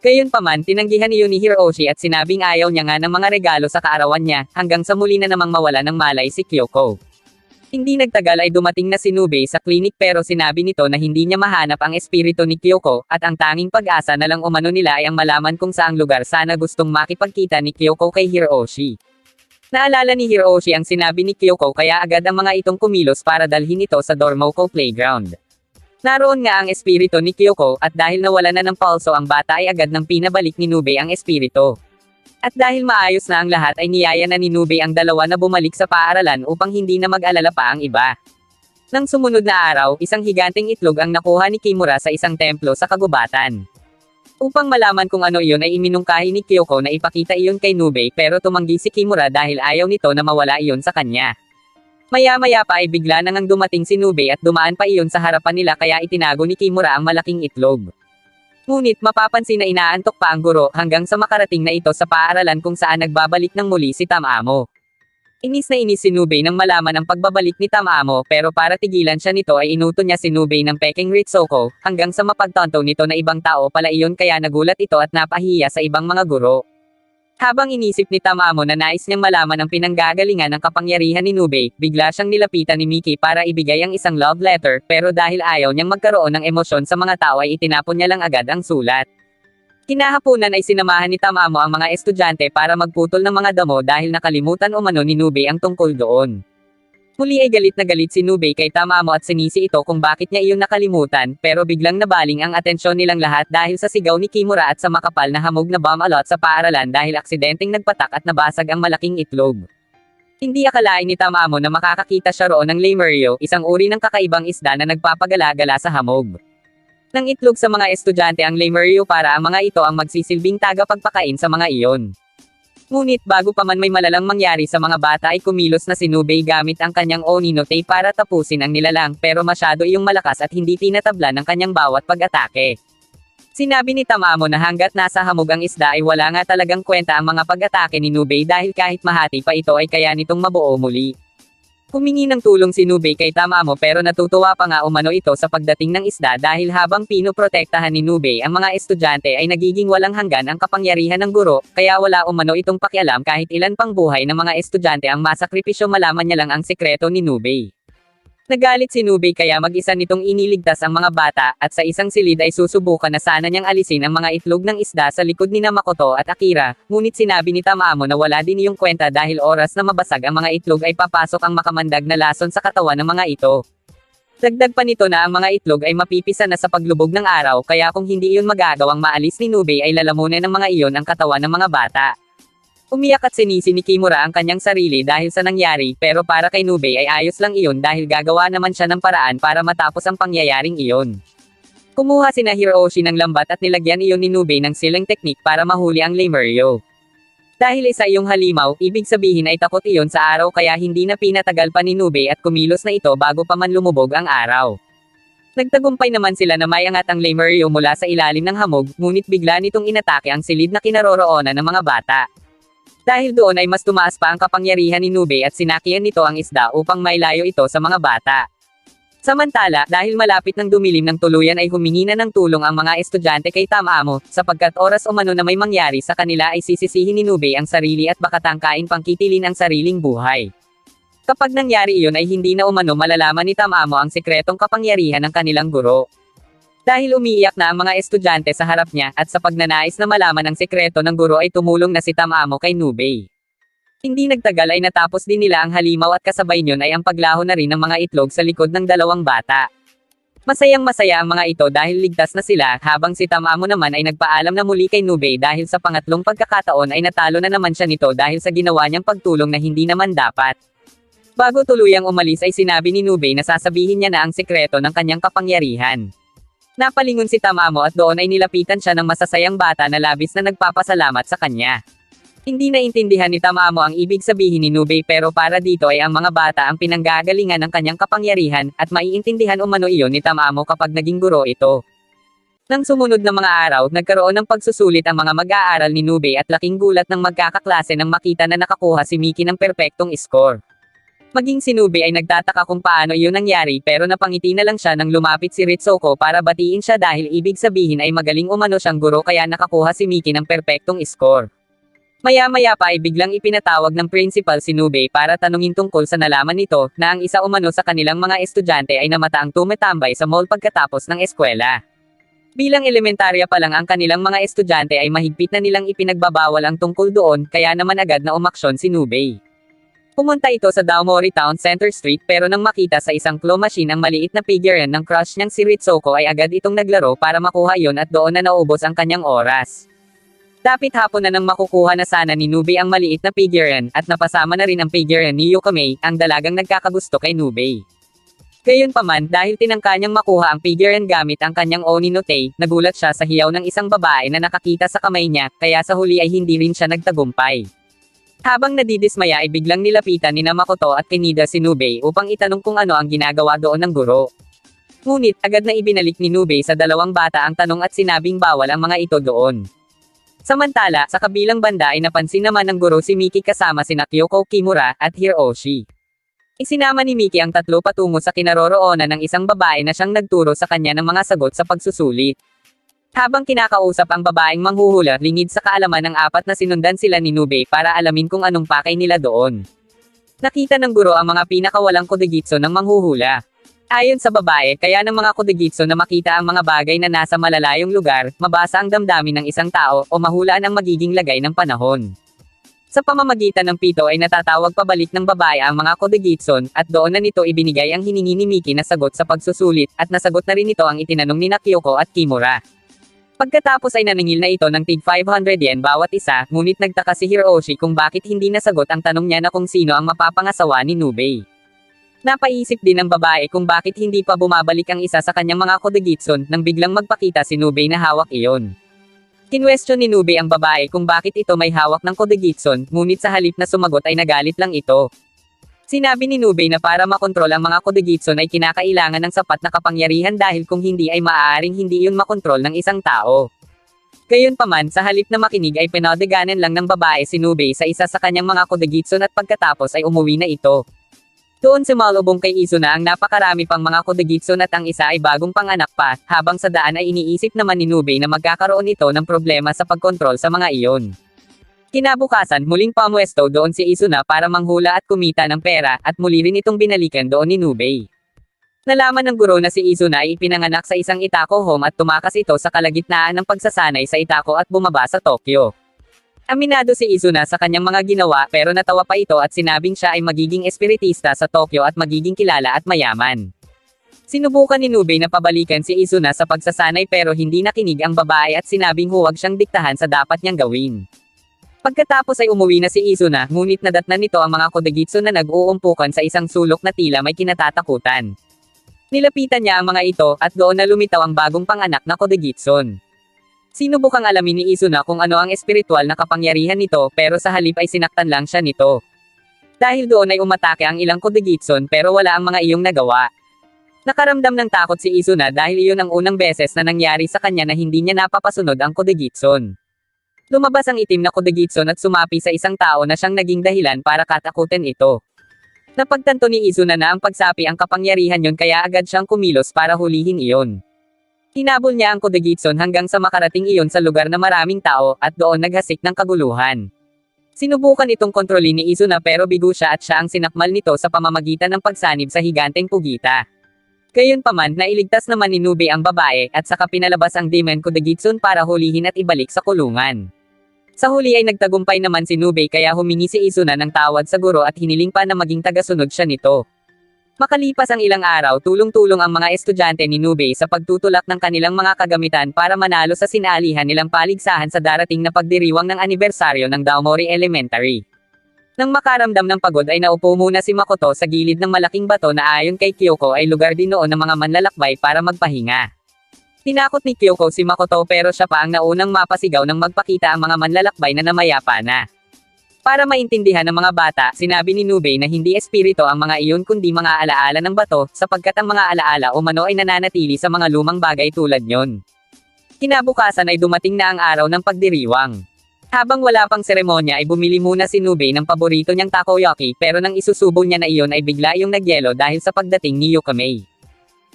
Gayunpaman, tinanggihan iyon ni Hiroshi at sinabing ayaw niya nga ng mga regalo sa kaarawan niya, hanggang sa muli na namang mawala ng malay si Kyoko. Hindi nagtagal ay dumating na si Nube sa klinik pero sinabi nito na hindi niya mahanap ang espiritu ni Kyoko, at ang tanging pag-asa na lang umano nila ay ang malaman kung saang lugar sana gustong makipagkita ni Kyoko kay Hiroshi. Naalala ni Hiroshi ang sinabi ni Kyoko kaya agad ang mga itong kumilos para dalhin ito sa Dormoko Playground. Naroon nga ang espiritu ni Kyoko, at dahil nawala na ng pulso ang bata ay agad nang pinabalik ni Nube ang espiritu. At dahil maayos na ang lahat ay niyaya na ni Nube ang dalawa na bumalik sa paaralan upang hindi na mag-alala pa ang iba. Nang sumunod na araw, isang higanteng itlog ang nakuha ni Kimura sa isang templo sa kagubatan. Upang malaman kung ano iyon ay iminungkahi ni Kyoko na ipakita iyon kay Nube pero tumanggi si Kimura dahil ayaw nito na mawala iyon sa kanya. Maya-maya pa ay bigla nang dumating si Nube at dumaan pa iyon sa harapan nila kaya itinago ni Kimura ang malaking itlog. Ngunit mapapansin na inaantok pa ang guro hanggang sa makarating na ito sa paaralan kung saan nagbabalik ng muli si Tamamo. Inis na inis si Nube nang malaman ang pagbabalik ni Tamamo pero para tigilan siya nito ay inuto niya si Nube ng peking Ritsuko, hanggang sa mapagtanto nito na ibang tao pala iyon kaya nagulat ito at napahiya sa ibang mga guro. Habang inisip ni Tamamo na nais niyang malaman ang pinanggagalingan ng kapangyarihan ni Nube, bigla siyang nilapitan ni Miki para ibigay ang isang love letter pero dahil ayaw niyang magkaroon ng emosyon sa mga tao ay itinapon niya lang agad ang sulat. Kinahapunan ay sinamahan ni Tamamo ang mga estudyante para magputol ng mga damo dahil nakalimutan umano ni Nube ang tungkol doon. Muli ay galit na galit si Nube kay Tamamo at sinisi ito kung bakit niya iyon nakalimutan, pero biglang nabaling ang atensyon nilang lahat dahil sa sigaw ni Kimura at sa makapal na hamog na bomb alot sa paaralan dahil aksidenteng nagpatak at nabasag ang malaking itlog. Hindi akalain ni Tamamo na makakakita siya roon ng Lemurio, isang uri ng kakaibang isda na nagpapagala-gala sa hamog. Nang itlog sa mga estudyante ang Lemurio para ang mga ito ang magsisilbing tagapagpakain sa mga iyon. Ngunit bago pa man may malalang mangyari sa mga bata ay kumilos na si Nube gamit ang kanyang Onino tape para tapusin ang nilalang pero masyado iyong malakas at hindi tinatabla ng kanyang bawat pag-atake. Sinabi ni Tamamo na hanggat nasa hamog ang isda ay wala nga talagang kwenta ang mga pag-atake ni Nube dahil kahit mahati pa ito ay kaya nitong mabuo muli. Humingi ng tulong si Nube kay Tamamo pero natutuwa pa nga umano ito sa pagdating ng isda dahil habang pinoprotektahan ni Nube ang mga estudyante ay nagiging walang hanggan ang kapangyarihan ng guro, kaya wala umano itong pakialam kahit ilan pang buhay ng mga estudyante ang masakripisyo malaman niya lang ang sikreto ni Nube. Nagalit si Nube kaya mag-isa nitong iniligtas ang mga bata, at sa isang silid ay susubukan na sana niyang alisin ang mga itlog ng isda sa likod ni Makoto at Akira, ngunit sinabi ni Tamamo na wala din iyong kwenta dahil oras na mabasag ang mga itlog ay papasok ang makamandag na lason sa katawan ng mga ito. Dagdag pa nito na ang mga itlog ay mapipisa na sa paglubog ng araw kaya kung hindi iyon magagawang maalis ni Nube ay lalamunin ng mga iyon ang katawan ng mga bata. Umiyak at sinisi ni Kimura ang kanyang sarili dahil sa nangyari pero para kay Nube ay ayos lang iyon dahil gagawa naman siya ng paraan para matapos ang pangyayaring iyon. Kumuha sina Hiroshi ng lambat at nilagyan iyon ni Nube ng silang teknik para mahuli ang Lemurio. Dahil isa iyong halimaw, ibig sabihin ay takot iyon sa araw kaya hindi na pinatagal pa ni Nube at kumilos na ito bago pa man lumubog ang araw. Nagtagumpay naman sila na maiangat ang Lemurio mula sa ilalim ng hamog, ngunit bigla nitong inatake ang silid na kinaroroonan ng mga bata. Dahil doon ay mas tumaas pa ang kapangyarihan ni Nube at sinakihan nito ang isda upang mailayo ito sa mga bata. Samantala, dahil malapit ng dumilim ng tuluyan ay humingi na ng tulong ang mga estudyante kay Tamamo, sapagkat oras umano na may mangyari sa kanila ay sisisihin ni Nube ang sarili at baka tangkain pang kitilin ang sariling buhay. Kapag nangyari iyon ay hindi na umano malalaman ni Tamamo ang sikretong kapangyarihan ng kanilang guro. Dahil umiiyak na ang mga estudyante sa harap niya, at sa pagnanais na malaman ang sekreto ng guro ay tumulong na si Tamamo kay Nube. Hindi nagtagal ay natapos din nila ang halimaw at kasabay niyon ay ang paglaho na rin ng mga itlog sa likod ng dalawang bata. Masayang masaya ang mga ito dahil ligtas na sila, habang si Tamamo naman ay nagpaalam na muli kay Nube dahil sa pangatlong pagkakataon ay natalo na naman siya nito dahil sa ginawa niyang pagtulong na hindi naman dapat. Bago tuluyang umalis ay sinabi ni Nube na sasabihin niya na ang sekreto ng kanyang kapangyarihan. Napalingon si Tamamo at doon ay nilapitan siya ng masasayang bata na labis na nagpapasalamat sa kanya. Hindi naintindihan ni Tamamo ang ibig sabihin ni Nubei pero para dito ay ang mga bata ang pinanggagalingan ng kanyang kapangyarihan at maiintindihan umano iyon ni Tamamo kapag naging guro ito. Nang sumunod na mga araw, nagkaroon ng pagsusulit ang mga mag-aaral ni Nubei at laking gulat ng magkakaklase nang makita na nakakuha si Miki ng perpektong score. Maging si Nubei ay nagtataka kung paano iyon nangyari pero napangiti na lang siya nang lumapit si Ritsuko para batiin siya dahil ibig sabihin ay magaling umano siyang guro kaya nakakuha si Miki ng perpektong score. Maya-maya pa ay biglang ipinatawag ng principal si Nubei para tanungin tungkol sa nalaman nito na ang isa umano sa kanilang mga estudyante ay namataang tumetambay sa mall pagkatapos ng eskwela. Bilang elementarya pa lang ang kanilang mga estudyante ay mahigpit na nilang ipinagbabawal ang tungkol doon kaya naman agad na umaksyon si Nubei. Pumunta ito sa Daomori Town Center Street pero nang makita sa isang claw machine ang maliit na figurean ng crush niyang si Ritsuko ay agad itong naglaro para makuha iyon at doon na naubos ang kanyang oras. Dapit hapon na nang makukuha na sana ni Nubei ang maliit na figurean at napasama na rin ang figurean ni Yukamei, ang dalagang nagkakagusto kay Nubei. Gayunpaman, dahil tinangka niyang makuha ang figurean gamit ang kanyang Oni no Tei, nagulat siya sa hiyaw ng isang babae na nakakita sa kamay niya, kaya sa huli ay hindi rin siya nagtagumpay. Habang nadidismaya ay biglang nilapitan ni Makoto at Kinida si Nubei upang itanong kung ano ang ginagawa doon ng guro. Ngunit, agad na ibinalik ni Nubei sa dalawang bata ang tanong at sinabing bawal ang mga ito doon. Samantala, sa kabilang banda ay napansin naman ng guro si Miki kasama sina Kyoko Kimura at Hiroshi. Isinama ni Miki ang tatlo patungo sa kinaroroonan ng isang babae na siyang nagturo sa kanya ng mga sagot sa pagsusulit. Habang kinakausap ang babaeng manghuhula, lingid sa kaalaman ng apat na sinundan sila ni Nubei para alamin kung anong pakay nila doon. Nakita ng guro ang mga pinakawalang kodegitsu ng manghuhula. Ayon sa babae, kaya ng mga kodegitsu na makita ang mga bagay na nasa malalayong lugar, mabasa ang damdamin ng isang tao, o mahulaan ang magiging lagay ng panahon. Sa pamamagitan ng pito ay natatawag pabalik ng babae ang mga kodegitsun, at doon na nito ibinigay ang hiningi ni Miki na sagot sa pagsusulit, at nasagot na rin ito ang itinanong ni Kyoko at Kimura. Pagkatapos ay naningil na ito ng tig 500 yen bawat isa, ngunit nagtaka si Hiroshi kung bakit hindi nasagot ang tanong niya na kung sino ang mapapangasawa ni Nubei. Napaisip din ng babae kung bakit hindi pa bumabalik ang isa sa kanyang mga kodegitsun nang biglang magpakita si Nubei na hawak iyon. Kinwestiyon ni Nubei ang babae kung bakit ito may hawak ng kodegitsun, ngunit sa halip na sumagot ay nagalit lang ito. Sinabi ni Nubei na para makontrol ang mga kodegitsun ay kinakailangan ng sapat na kapangyarihan dahil kung hindi ay maaaring hindi iyon makontrol ng isang tao. Gayunpaman, sa halip na makinig ay pinadeganan lang ng babae si Nubei sa isa sa kanyang mga kodegitsun at pagkatapos ay umuwi na ito. Doon sumalubong kay Izuna ang napakarami pang mga kodegitsun at ang isa ay bagong panganak pa, habang sa daan ay iniisip naman ni Nubei na magkakaroon ito ng problema sa pagkontrol sa mga iyon. Kinabukasan, muling pamwesto doon si Izuna para manghula at kumita ng pera, at muli rin itong binalikan doon ni Nubei. Nalaman ng guro na si Izuna ay ipinanganak sa isang Itako home at tumakas ito sa kalagitnaan ng pagsasanay sa Itako at bumaba sa Tokyo. Aminado si Izuna sa kanyang mga ginawa pero natawa pa ito at sinabing siya ay magiging espiritista sa Tokyo at magiging kilala at mayaman. Sinubukan ni Nubei na pabalikan si Izuna sa pagsasanay pero hindi nakinig ang babae at sinabing huwag siyang diktahan sa dapat niyang gawin. Pagkatapos ay umuwi na si Izuna, ngunit nadatnan nito ang mga kodegitsu na nag-uumpukan sa isang sulok na tila may kinatatakutan. Nilapitan niya ang mga ito at doon na lumitaw ang bagong panganak na kodegitsun. Sinubukang alamin ni Izuna kung ano ang espiritual na kapangyarihan nito pero sa halip ay sinaktan lang siya nito. Dahil doon ay umatake ang ilang kodegitsun pero wala ang mga iyong nagawa. Nakaramdam ng takot si Izuna dahil iyon ang unang beses na nangyari sa kanya na hindi niya napapasunod ang kodegitsun. Lumabas ang itim na kodegitsun at sumapi sa isang tao na siyang naging dahilan para katakutin ito. Napagtanto ni Izuna na ang pagsapi ang kapangyarihan yon kaya agad siyang kumilos para hulihin iyon. Hinabol niya ang kodegitsun hanggang sa makarating iyon sa lugar na maraming tao, at doon naghasik ng kaguluhan. Sinubukan itong kontrolin ni Izuna pero bigo siya at siya ang sinakmal nito sa pamamagitan ng pagsanib sa higanteng pugita. Gayunpaman, nailigtas naman ni Nubei ang babae, at saka pinalabas ang Demon Kodegitsun para hulihin at ibalik sa kulungan. Sa huli ay nagtagumpay naman si Nubei kaya humingi si Izuna ng tawad sa guro at hiniling pa na maging tagasunod siya nito. Makalipas ang ilang araw, tulong-tulong ang mga estudyante ni Nubei sa pagtutulak ng kanilang mga kagamitan para manalo sa sinalihan nilang paligsahan sa darating na pagdiriwang ng anibersaryo ng Daomori Elementary. Nang makaramdam ng pagod ay naupo muna si Makoto sa gilid ng malaking bato na ayon kay Kyoko ay lugar din noon ng mga manlalakbay para magpahinga. Tinakot ni Kyoko si Makoto pero siya pa ang naunang mapasigaw nang magpakita ang mga manlalakbay na namayapa na. Para maintindihan ng mga bata, sinabi ni Nubei na hindi espiritu ang mga iyon kundi mga alaala ng bato, sapagkat ang mga alaala umano ay nananatili sa mga lumang bagay tulad nyon. Kinabukasan ay dumating na ang araw ng pagdiriwang. Habang wala pang seremonya ay bumili muna si Nubei ng paborito niyang takoyaki pero nang isusubo niya na iyon ay bigla yung nagyelo dahil sa pagdating ni Yukamei.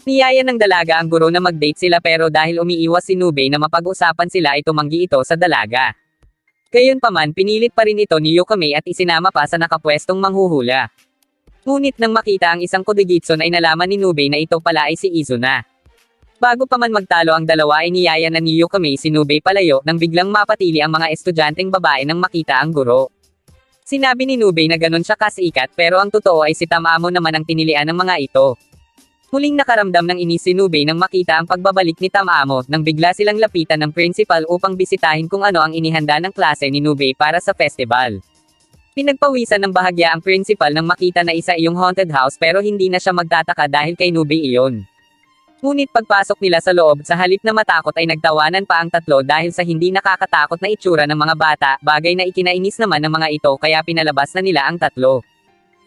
Niyaya ng dalaga ang guro na mag-date sila pero dahil umiiwas si Nubei na mapag-usapan sila ay tumanggi ito sa dalaga. Gayunpaman pinilit pa rin ito ni Yukamei at isinama pa sa nakapwestong manghuhula. Ngunit nang makita ang isang Kodagitsun ay nalaman ni Nubei na ito pala ay si Izuna. Bago pa man magtalo ang dalawa ay niyaya na ni Yukamei si Nubei palayo nang biglang mapatili ang mga estudyanteng babae nang makita ang guro. Sinabi ni Nubei na ganun siya kasikat pero ang totoo ay si Tamamo naman ang tinilian ng mga ito. Huling nakaramdam ng inis si Nubei nang makita ang pagbabalik ni Tamamo nang bigla silang lapitan ng principal upang bisitahin kung ano ang inihanda ng klase ni Nubei para sa festival. Pinagpawisan ng bahagya ang principal nang makita na isa iyong haunted house pero hindi na siya magtataka dahil kay Nubei iyon. Ngunit pagpasok nila sa loob sa halip na matakot ay nagtawanan pa ang tatlo dahil sa hindi nakakatakot na itsura ng mga bata, bagay na ikinainis naman ng mga ito kaya pinalabas na nila ang tatlo.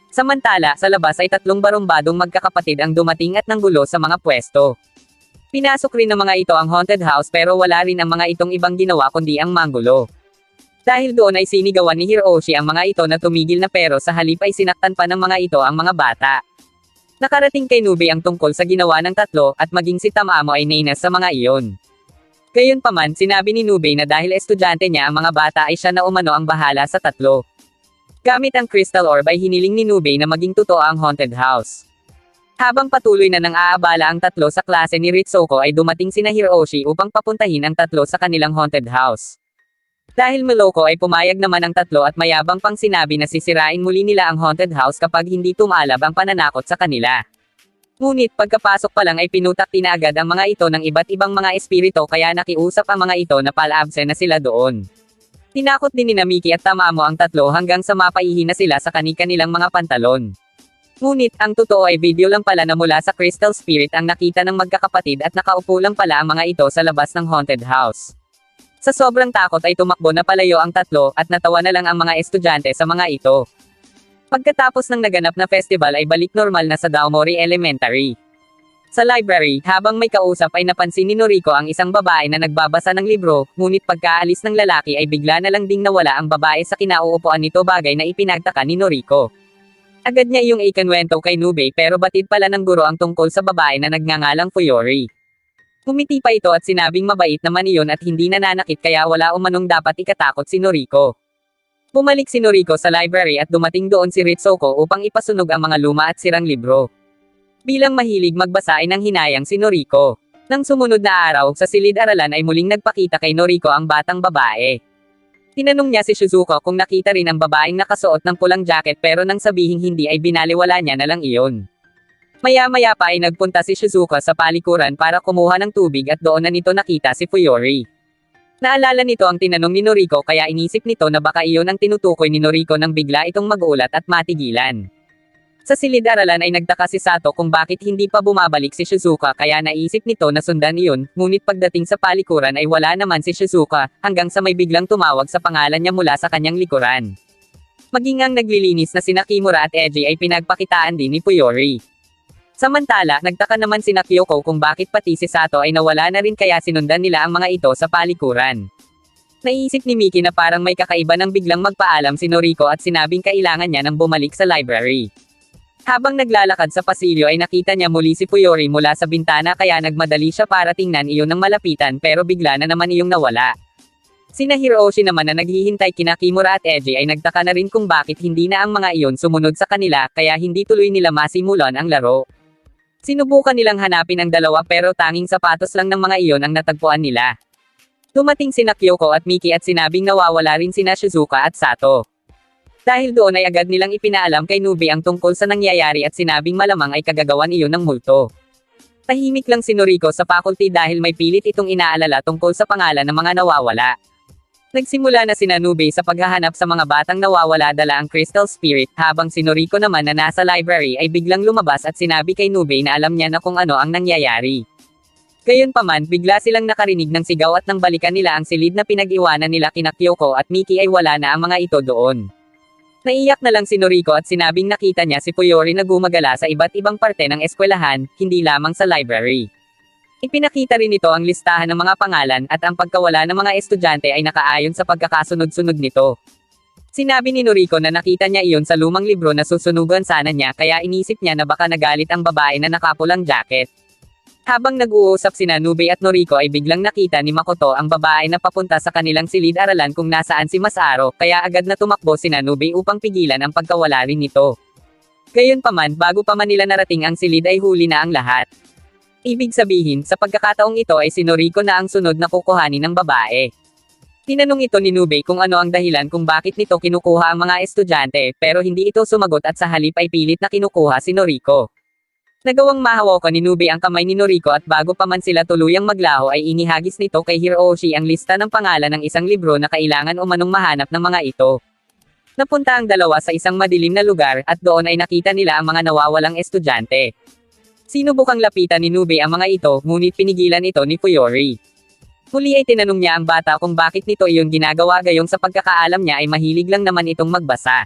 Samantala, sa labas ay tatlong barumbadong magkakapatid ang dumating at nanggulo sa mga pwesto. Pinasok rin ng mga ito ang haunted house pero wala rin ang mga itong ibang ginawa kundi ang manggulo. Dahil doon ay sinigawan ni Hiroshi ang mga ito na tumigil na pero sa halip ay sinaktan pa ng mga ito ang mga bata. Nakarating kay Nubei ang tungkol sa ginawa ng tatlo at maging si Tamamo ay nainas sa mga iyon. Gayunpaman sinabi ni Nubei na dahil estudyante niya ang mga bata ay siya na umano ang bahala sa tatlo. Gamit ang Crystal Orb ay hiniling ni Nubei na maging totoo ang haunted house. Habang patuloy na nang aabala ang tatlo sa klase ni Ritsuko ay dumating sina Hiroshi upang papuntahin ang tatlo sa kanilang haunted house. Dahil maloko ay pumayag naman ang tatlo at mayabang pang sinabi na sisirain muli nila ang haunted house kapag hindi tumalab ang pananakot sa kanila. Ngunit pagkapasok pa lang ay pinutakti na agad ang mga ito ng iba't ibang mga espirito kaya nakiusap ang mga ito na palabsen na sila doon. Tinakot din ni Miki at Tamamo ang tatlo hanggang sa mapaihi na sila sa kani-kanilang mga pantalon. Ngunit, ang totoo ay video lang pala na mula sa Crystal Spirit ang nakita ng magkakapatid at nakaupo lang pala ang mga ito sa labas ng haunted house. Sa sobrang takot ay tumakbo na palayo ang tatlo at natawa na lang ang mga estudyante sa mga ito. Pagkatapos ng naganap na festival ay balik normal na sa Daomori Elementary. Sa library, habang may kausap ay napansin ni Noriko ang isang babae na nagbabasa ng libro, ngunit pagkaalis ng lalaki ay bigla na lang ding nawala ang babae sa kinauupuan nito bagay na ipinagtaka ni Noriko. Agad niya iyong ikanwento kay Nubei pero batid pala ng guro ang tungkol sa babae na nagngangalang Fuyori. Ngumiti pa ito at sinabing mabait naman iyon at hindi nananakit kaya wala umanong dapat ikatakot si Noriko. Bumalik si Noriko sa library at dumating doon si Ritsuko upang ipasunog ang mga luma at sirang libro. Bilang mahilig magbasa ay nang hinayang si Noriko. Nang sumunod na araw, sa silid-aralan ay muling nagpakita kay Noriko ang batang babae. Tinanong niya si Shizuko kung nakita rin ang babaeng nakasuot ng pulang jacket pero nang sabihing hindi ay binaliwala niya na lang iyon. Maya-maya pa ay nagpunta si Shizuko sa palikuran para kumuha ng tubig at doon na nito nakita si Fuyori. Naalala nito ang tinanong ni Noriko kaya inisip nito na baka iyon ang tinutukoy ni Noriko nang bigla itong magulat at matigilan. Sa silid-aralan ay nagtaka si Sato kung bakit hindi pa bumabalik si Shizuka kaya naisip nito na sundan iyon, ngunit pagdating sa palikuran ay wala naman si Shizuka, hanggang sa may biglang tumawag sa pangalan niya mula sa kanyang likuran. Maging ang naglilinis na sina Kimura at Eiji ay pinagpakitaan din ni Fuyori. Samantala, nagtaka naman sina Kyoko kung bakit pati si Sato ay nawala na rin kaya sinundan nila ang mga ito sa palikuran. Naisip ni Miki na parang may kakaiba nang biglang magpaalam si Noriko at sinabing kailangan niya nang bumalik sa library. Habang naglalakad sa pasilyo ay nakita niya muli si Fuyori mula sa bintana kaya nagmadali siya para tingnan iyon ng malapitan pero bigla na naman iyong nawala. Sina Hiroshi naman na naghihintay kina Kimura at Eiji ay nagtaka na rin kung bakit hindi na ang mga iyon sumunod sa kanila kaya hindi tuloy nila masimulan ang laro. Sinubukan nilang hanapin ang dalawa pero tanging sapatos lang ng mga iyon ang natagpuan nila. Dumating sina Kyoko at Miki at sinabing nawawala rin sina Shizuka at Sato. Dahil doon ay agad nilang ipinaalam kay Nubei ang tungkol sa nangyayari at sinabing malamang ay kagagawan iyon ng multo. Tahimik lang si Noriko sa faculty dahil may pilit itong inaalala tungkol sa pangalan ng mga nawawala. Nagsimula na sina Nubei sa paghahanap sa mga batang nawawala dala ang Crystal Spirit, habang si Noriko naman na nasa library ay biglang lumabas at sinabi kay Nubei na alam niya na kung ano ang nangyayari. Gayunpaman, bigla silang nakarinig ng sigaw at nang balikan nila ang silid na pinag-iwanan nila kina Kyoko at Miki ay wala na ang mga ito doon. Naiyak na lang si Noriko at sinabing nakita niya si Fuyori na gumagala sa iba't ibang parte ng eskwelahan, hindi lamang sa library. Ipinakita rin nito ang listahan ng mga pangalan at ang pagkawala ng mga estudyante ay nakaayon sa pagkakasunod-sunod nito. Sinabi ni Noriko na nakita niya iyon sa lumang libro na susunugan sana niya kaya inisip niya na baka nagalit ang babae na nakapulang jacket. Habang nag-uusap sina Nube at Noriko ay biglang nakita ni Makoto ang babae na papunta sa kanilang silid-aralan kung nasaan si Masaro, kaya agad na tumakbo sina Nube upang pigilan ang pagkawala rin nito. Gayunpaman, bago pa man nila narating ang silid ay huli na ang lahat. Ibig sabihin, sa pagkakataong ito ay si Noriko na ang sunod na kukuhanin ng babae. Tinanong ito ni Nube kung ano ang dahilan kung bakit nito kinukuha ang mga estudyante, pero hindi ito sumagot at sa halip ay pilit na kinukuha si Noriko. Nagawang mahawakan ni Nube ang kamay ni Noriko at bago pa man sila tuluyang maglaho ay inihagis nito kay Hiroshi ang lista ng pangalan ng isang libro na kailangan umanong mahanap ng mga ito. Napunta ang dalawa sa isang madilim na lugar at doon ay nakita nila ang mga nawawalang estudyante. Sinubukang lapitan ni Nube ang mga ito, ngunit pinigilan ito ni Fuyori. Muli ay tinanong niya ang bata kung bakit nito iyon ginagawa gayong sa pagkakaalam niya ay mahilig lang naman itong magbasa.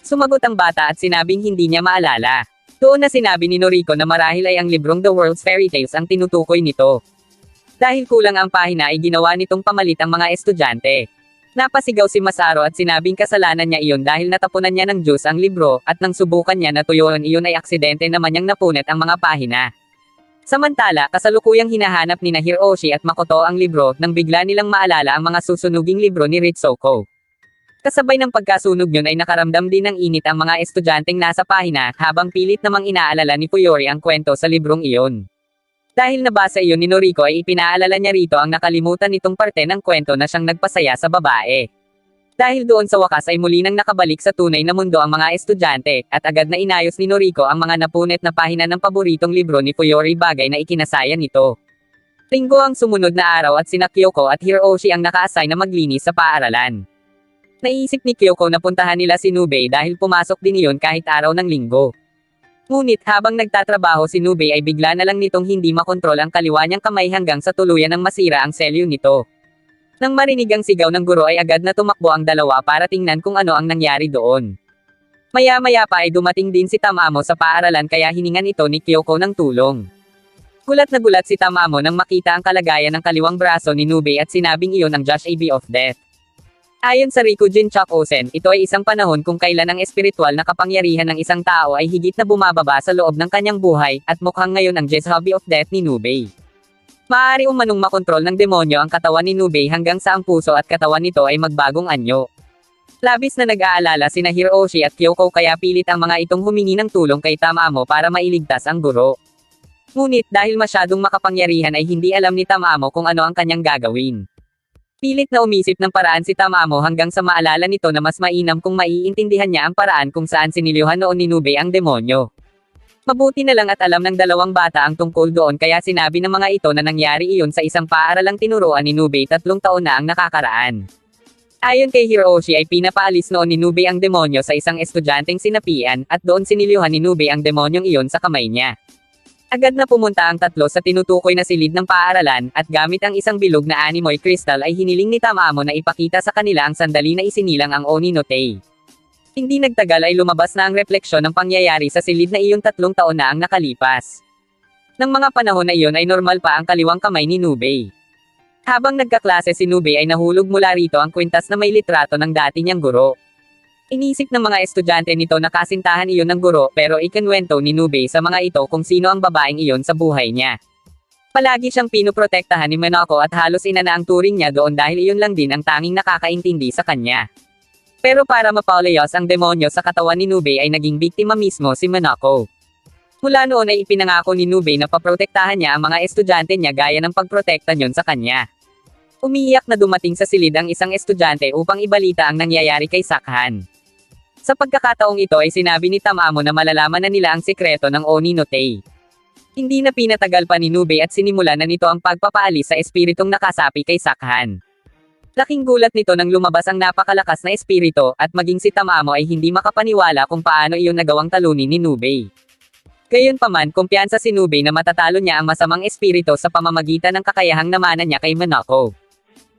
Sumagot ang bata at sinabing hindi niya maalala. Doon na sinabi ni Noriko na marahil ay ang librong The World's Fairy Tales ang tinutukoy nito. Dahil kulang ang pahina ay ginawa nitong pamalit ang mga estudyante. Napasigaw si Masaro at sinabing kasalanan niya iyon dahil natapunan niya ng juice ang libro, at nang subukan niya na tuyuan iyon ay aksidente naman niyang napunit ang mga pahina. Samantala, kasalukuyang hinahanap ni Hiroshi at Makoto ang libro, nang bigla nilang maalala ang mga susunuging libro ni Ritsuko. Kasabay ng pagkasunog yun ay nakaramdam din ng init ang mga estudyanteng nasa pahina, habang pilit namang inaalala ni Fuyori ang kwento sa librong iyon. Dahil nabasa iyon ni Noriko ay ipinaalala niya rito ang nakalimutan nitong parte ng kwento na siyang nagpasaya sa babae. Dahil doon sa wakas ay muli nang nakabalik sa tunay na mundo ang mga estudyante, at agad na inayos ni Noriko ang mga napunit na pahina ng paboritong libro ni Fuyori, bagay na ikinasaya nito. Linggo ang sumunod na araw at sina Kyoko at Hiroshi ang naka-assign na maglinis sa paaralan. Naisip ni Kyoko na puntahan nila si Nube dahil pumasok din iyon kahit araw ng linggo. Ngunit habang nagtatrabaho si Nube ay bigla na lang nitong hindi makontrol ang kaliwa niyang kamay hanggang sa tuluyan ng masira ang selyo nito. Nang marinig ang sigaw ng guro ay agad na tumakbo ang dalawa para tingnan kung ano ang nangyari doon. Maya-maya pa ay dumating din si Tamamo sa paaralan kaya hiningan ito ni Kyoko ng tulong. Gulat na gulat si Tamamo nang makita ang kalagayan ng kaliwang braso ni Nube at sinabing iyon ang Josh AB of Death. Ayon sa Rikujin Chokosen, ito ay isang panahon kung kailan ang espiritual na kapangyarihan ng isang tao ay higit na bumababa sa loob ng kanyang buhay, at mukhang ngayon ang Josh AB of Death ni Nube. Maaari umanong makontrol ng demonyo ang katawan ni Nube hanggang sa ang puso at katawan nito ay magbagong anyo. Labis na nag-aalala sina Hiroshi at Kyoko kaya pilit ang mga itong humingi ng tulong kay Tamamo para mailigtas ang guro. Ngunit dahil masyadong makapangyarihan ay hindi alam ni Tamamo kung ano ang kanyang gagawin. Pilit na umisip ng paraan si Tamamo hanggang sa maalala nito na mas mainam kung maiintindihan niya ang paraan kung saan sinilihan noon ni Nube ang demonyo. Mabuti na lang at alam ng dalawang bata ang tungkol doon kaya sinabi ng mga ito na nangyari iyon sa isang paaralang tinuruan ni Nube 3 taon na ang nakakaraan. Ayon kay Hiroshi ay pinapaalis noon ni Nube ang demonyo sa isang estudyanteng sinapian, at doon sinilihan ni Nube ang demonyong iyon sa kamay niya. Agad na pumunta ang tatlo sa tinutukoy na silid ng paaralan, at gamit ang isang bilog na animoy crystal ay hiniling ni Tamamo na ipakita sa kanila ang sandali na isinilang ang Oni no Tei. Hindi nagtagal ay lumabas na ang refleksyon ng pangyayari sa silid na iyon 3 taon na ang nakalipas. Nang mga panahon na iyon ay normal pa ang kaliwang kamay ni Nube. Habang nagkaklase si Nube ay nahulog mula rito ang kwintas na may litrato ng dati niyang guro. Inisip ng mga estudyante nito na kasintahan iyon ng guro, pero ikinwento ni Nube sa mga ito kung sino ang babaeng iyon sa buhay niya. Palagi siyang pinoprotektahan ni Minako at halos ina na ang turing niya doon dahil iyon lang din ang tanging nakakaintindi sa kanya. Pero para mapaulayos ang demonyo sa katawan ni Nube ay naging biktima mismo si Minako. Mula noon ay ipinangako ni Nube na paprotektahan niya ang mga estudyante niya gaya ng pagprotekta niyon sa kanya. Umiiyak na dumating sa silid ang isang estudyante upang ibalita ang nangyayari kay Sakhan. Sa pagkakataong ito ay sinabi ni Tamamo na malalaman na nila ang sikreto ng Oni no Tei. Hindi na pinatagal pa ni Nube at sinimulan na nito ang pagpapaalis sa espiritong nakasapi kay Sakhan. Laking gulat nito nang lumabas ang napakalakas na espiritu, at maging si Tamamo ay hindi makapaniwala kung paano iyon nagawang talunin ni Nube. Gayunpaman, kumpiyansa si Nubei na matatalo niya ang masamang espiritu sa pamamagitan ng kakayahang namana niya kay Monoko.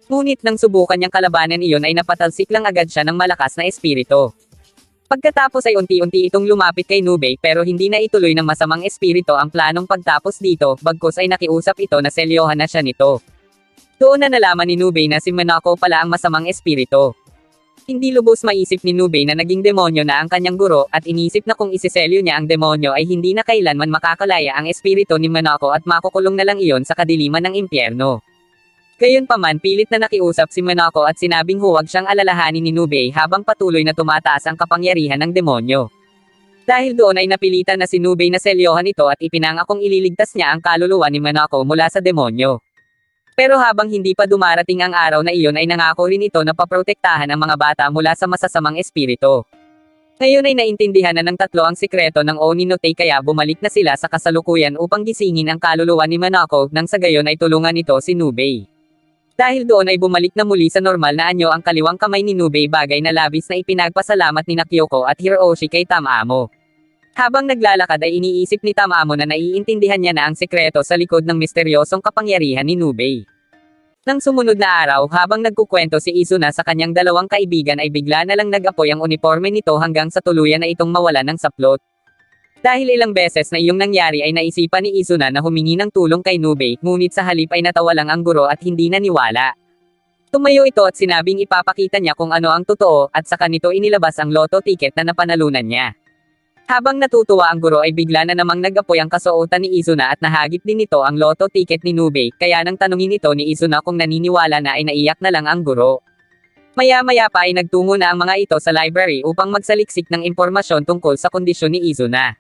Ngunit nang subukan niyang kalabanan iyon ay napatalsik lang agad siya ng malakas na espiritu. Pagkatapos ay unti-unti itong lumapit kay Nubei pero hindi na ituloy ng masamang espiritu ang planong pagtapos dito, bagkus ay nakiusap ito na selyohan na siya nito. Doon na nalaman ni Nubei na si Monoko pala ang masamang espiritu. Hindi lubos maisip ni Nubei na naging demonyo na ang kanyang guro at inisip na kung isiselyo niya ang demonyo ay hindi na kailanman makakalaya ang espiritu ni Monoko at makukulong na lang iyon sa kadiliman ng impyerno. Gayunpaman pilit na nakiusap si Monoko at sinabing huwag siyang alalahanin ni Nubei habang patuloy na tumataas ang kapangyarihan ng demonyo. Dahil doon ay napilitan na si Nubei na selyohan ito at ipinangakong ililigtas niya ang kaluluwa ni Monoko mula sa demonyo. Pero habang hindi pa dumarating ang araw na iyon ay nangako rin ito na paprotektahan ang mga bata mula sa masasamang espiritu. Ngayon ay naintindihan na ng tatlo ang sikreto ng Oni no Tail kaya bumalik na sila sa kasalukuyan upang gisingin ang kaluluwa ni Monoko nang sa gayon ay tulungan ito si Nubei. Dahil doon ay bumalik na muli sa normal na anyo ang kaliwang kamay ni Nubei bagay na labis na ipinagpasalamat ni Kyoko at Hiroshi kay Tamamo. Habang naglalakad ay iniisip ni Tamamo na naiintindihan niya na ang sikreto sa likod ng misteryosong kapangyarihan ni Nubei. Nang sumunod na araw habang nagkukwento si Izuna sa kanyang dalawang kaibigan ay bigla na lang nag-apoy ang uniforme nito hanggang sa tuluyan na itong mawala ng saplot. Dahil ilang beses na iyong nangyari ay naisipan ni Izuna na humingi ng tulong kay Nubei, ngunit sa halip ay natawa lang ang guro at hindi naniwala. Tumayo ito at sinabing ipapakita niya kung ano ang totoo at saka nito inilabas ang lotto ticket na napanalunan niya. Habang natutuwa ang guro ay bigla na namang nag-apoy ang kasuotan ni Izuna at nahagip din nito ang lotto ticket ni Nubei, kaya nang tanungin ito ni Izuna kung naniniwala na ay naiyak na lang ang guro. Maya-maya pa ay nagtungo na ang mga ito sa library upang magsaliksik ng impormasyon tungkol sa kondisyon ni Izuna.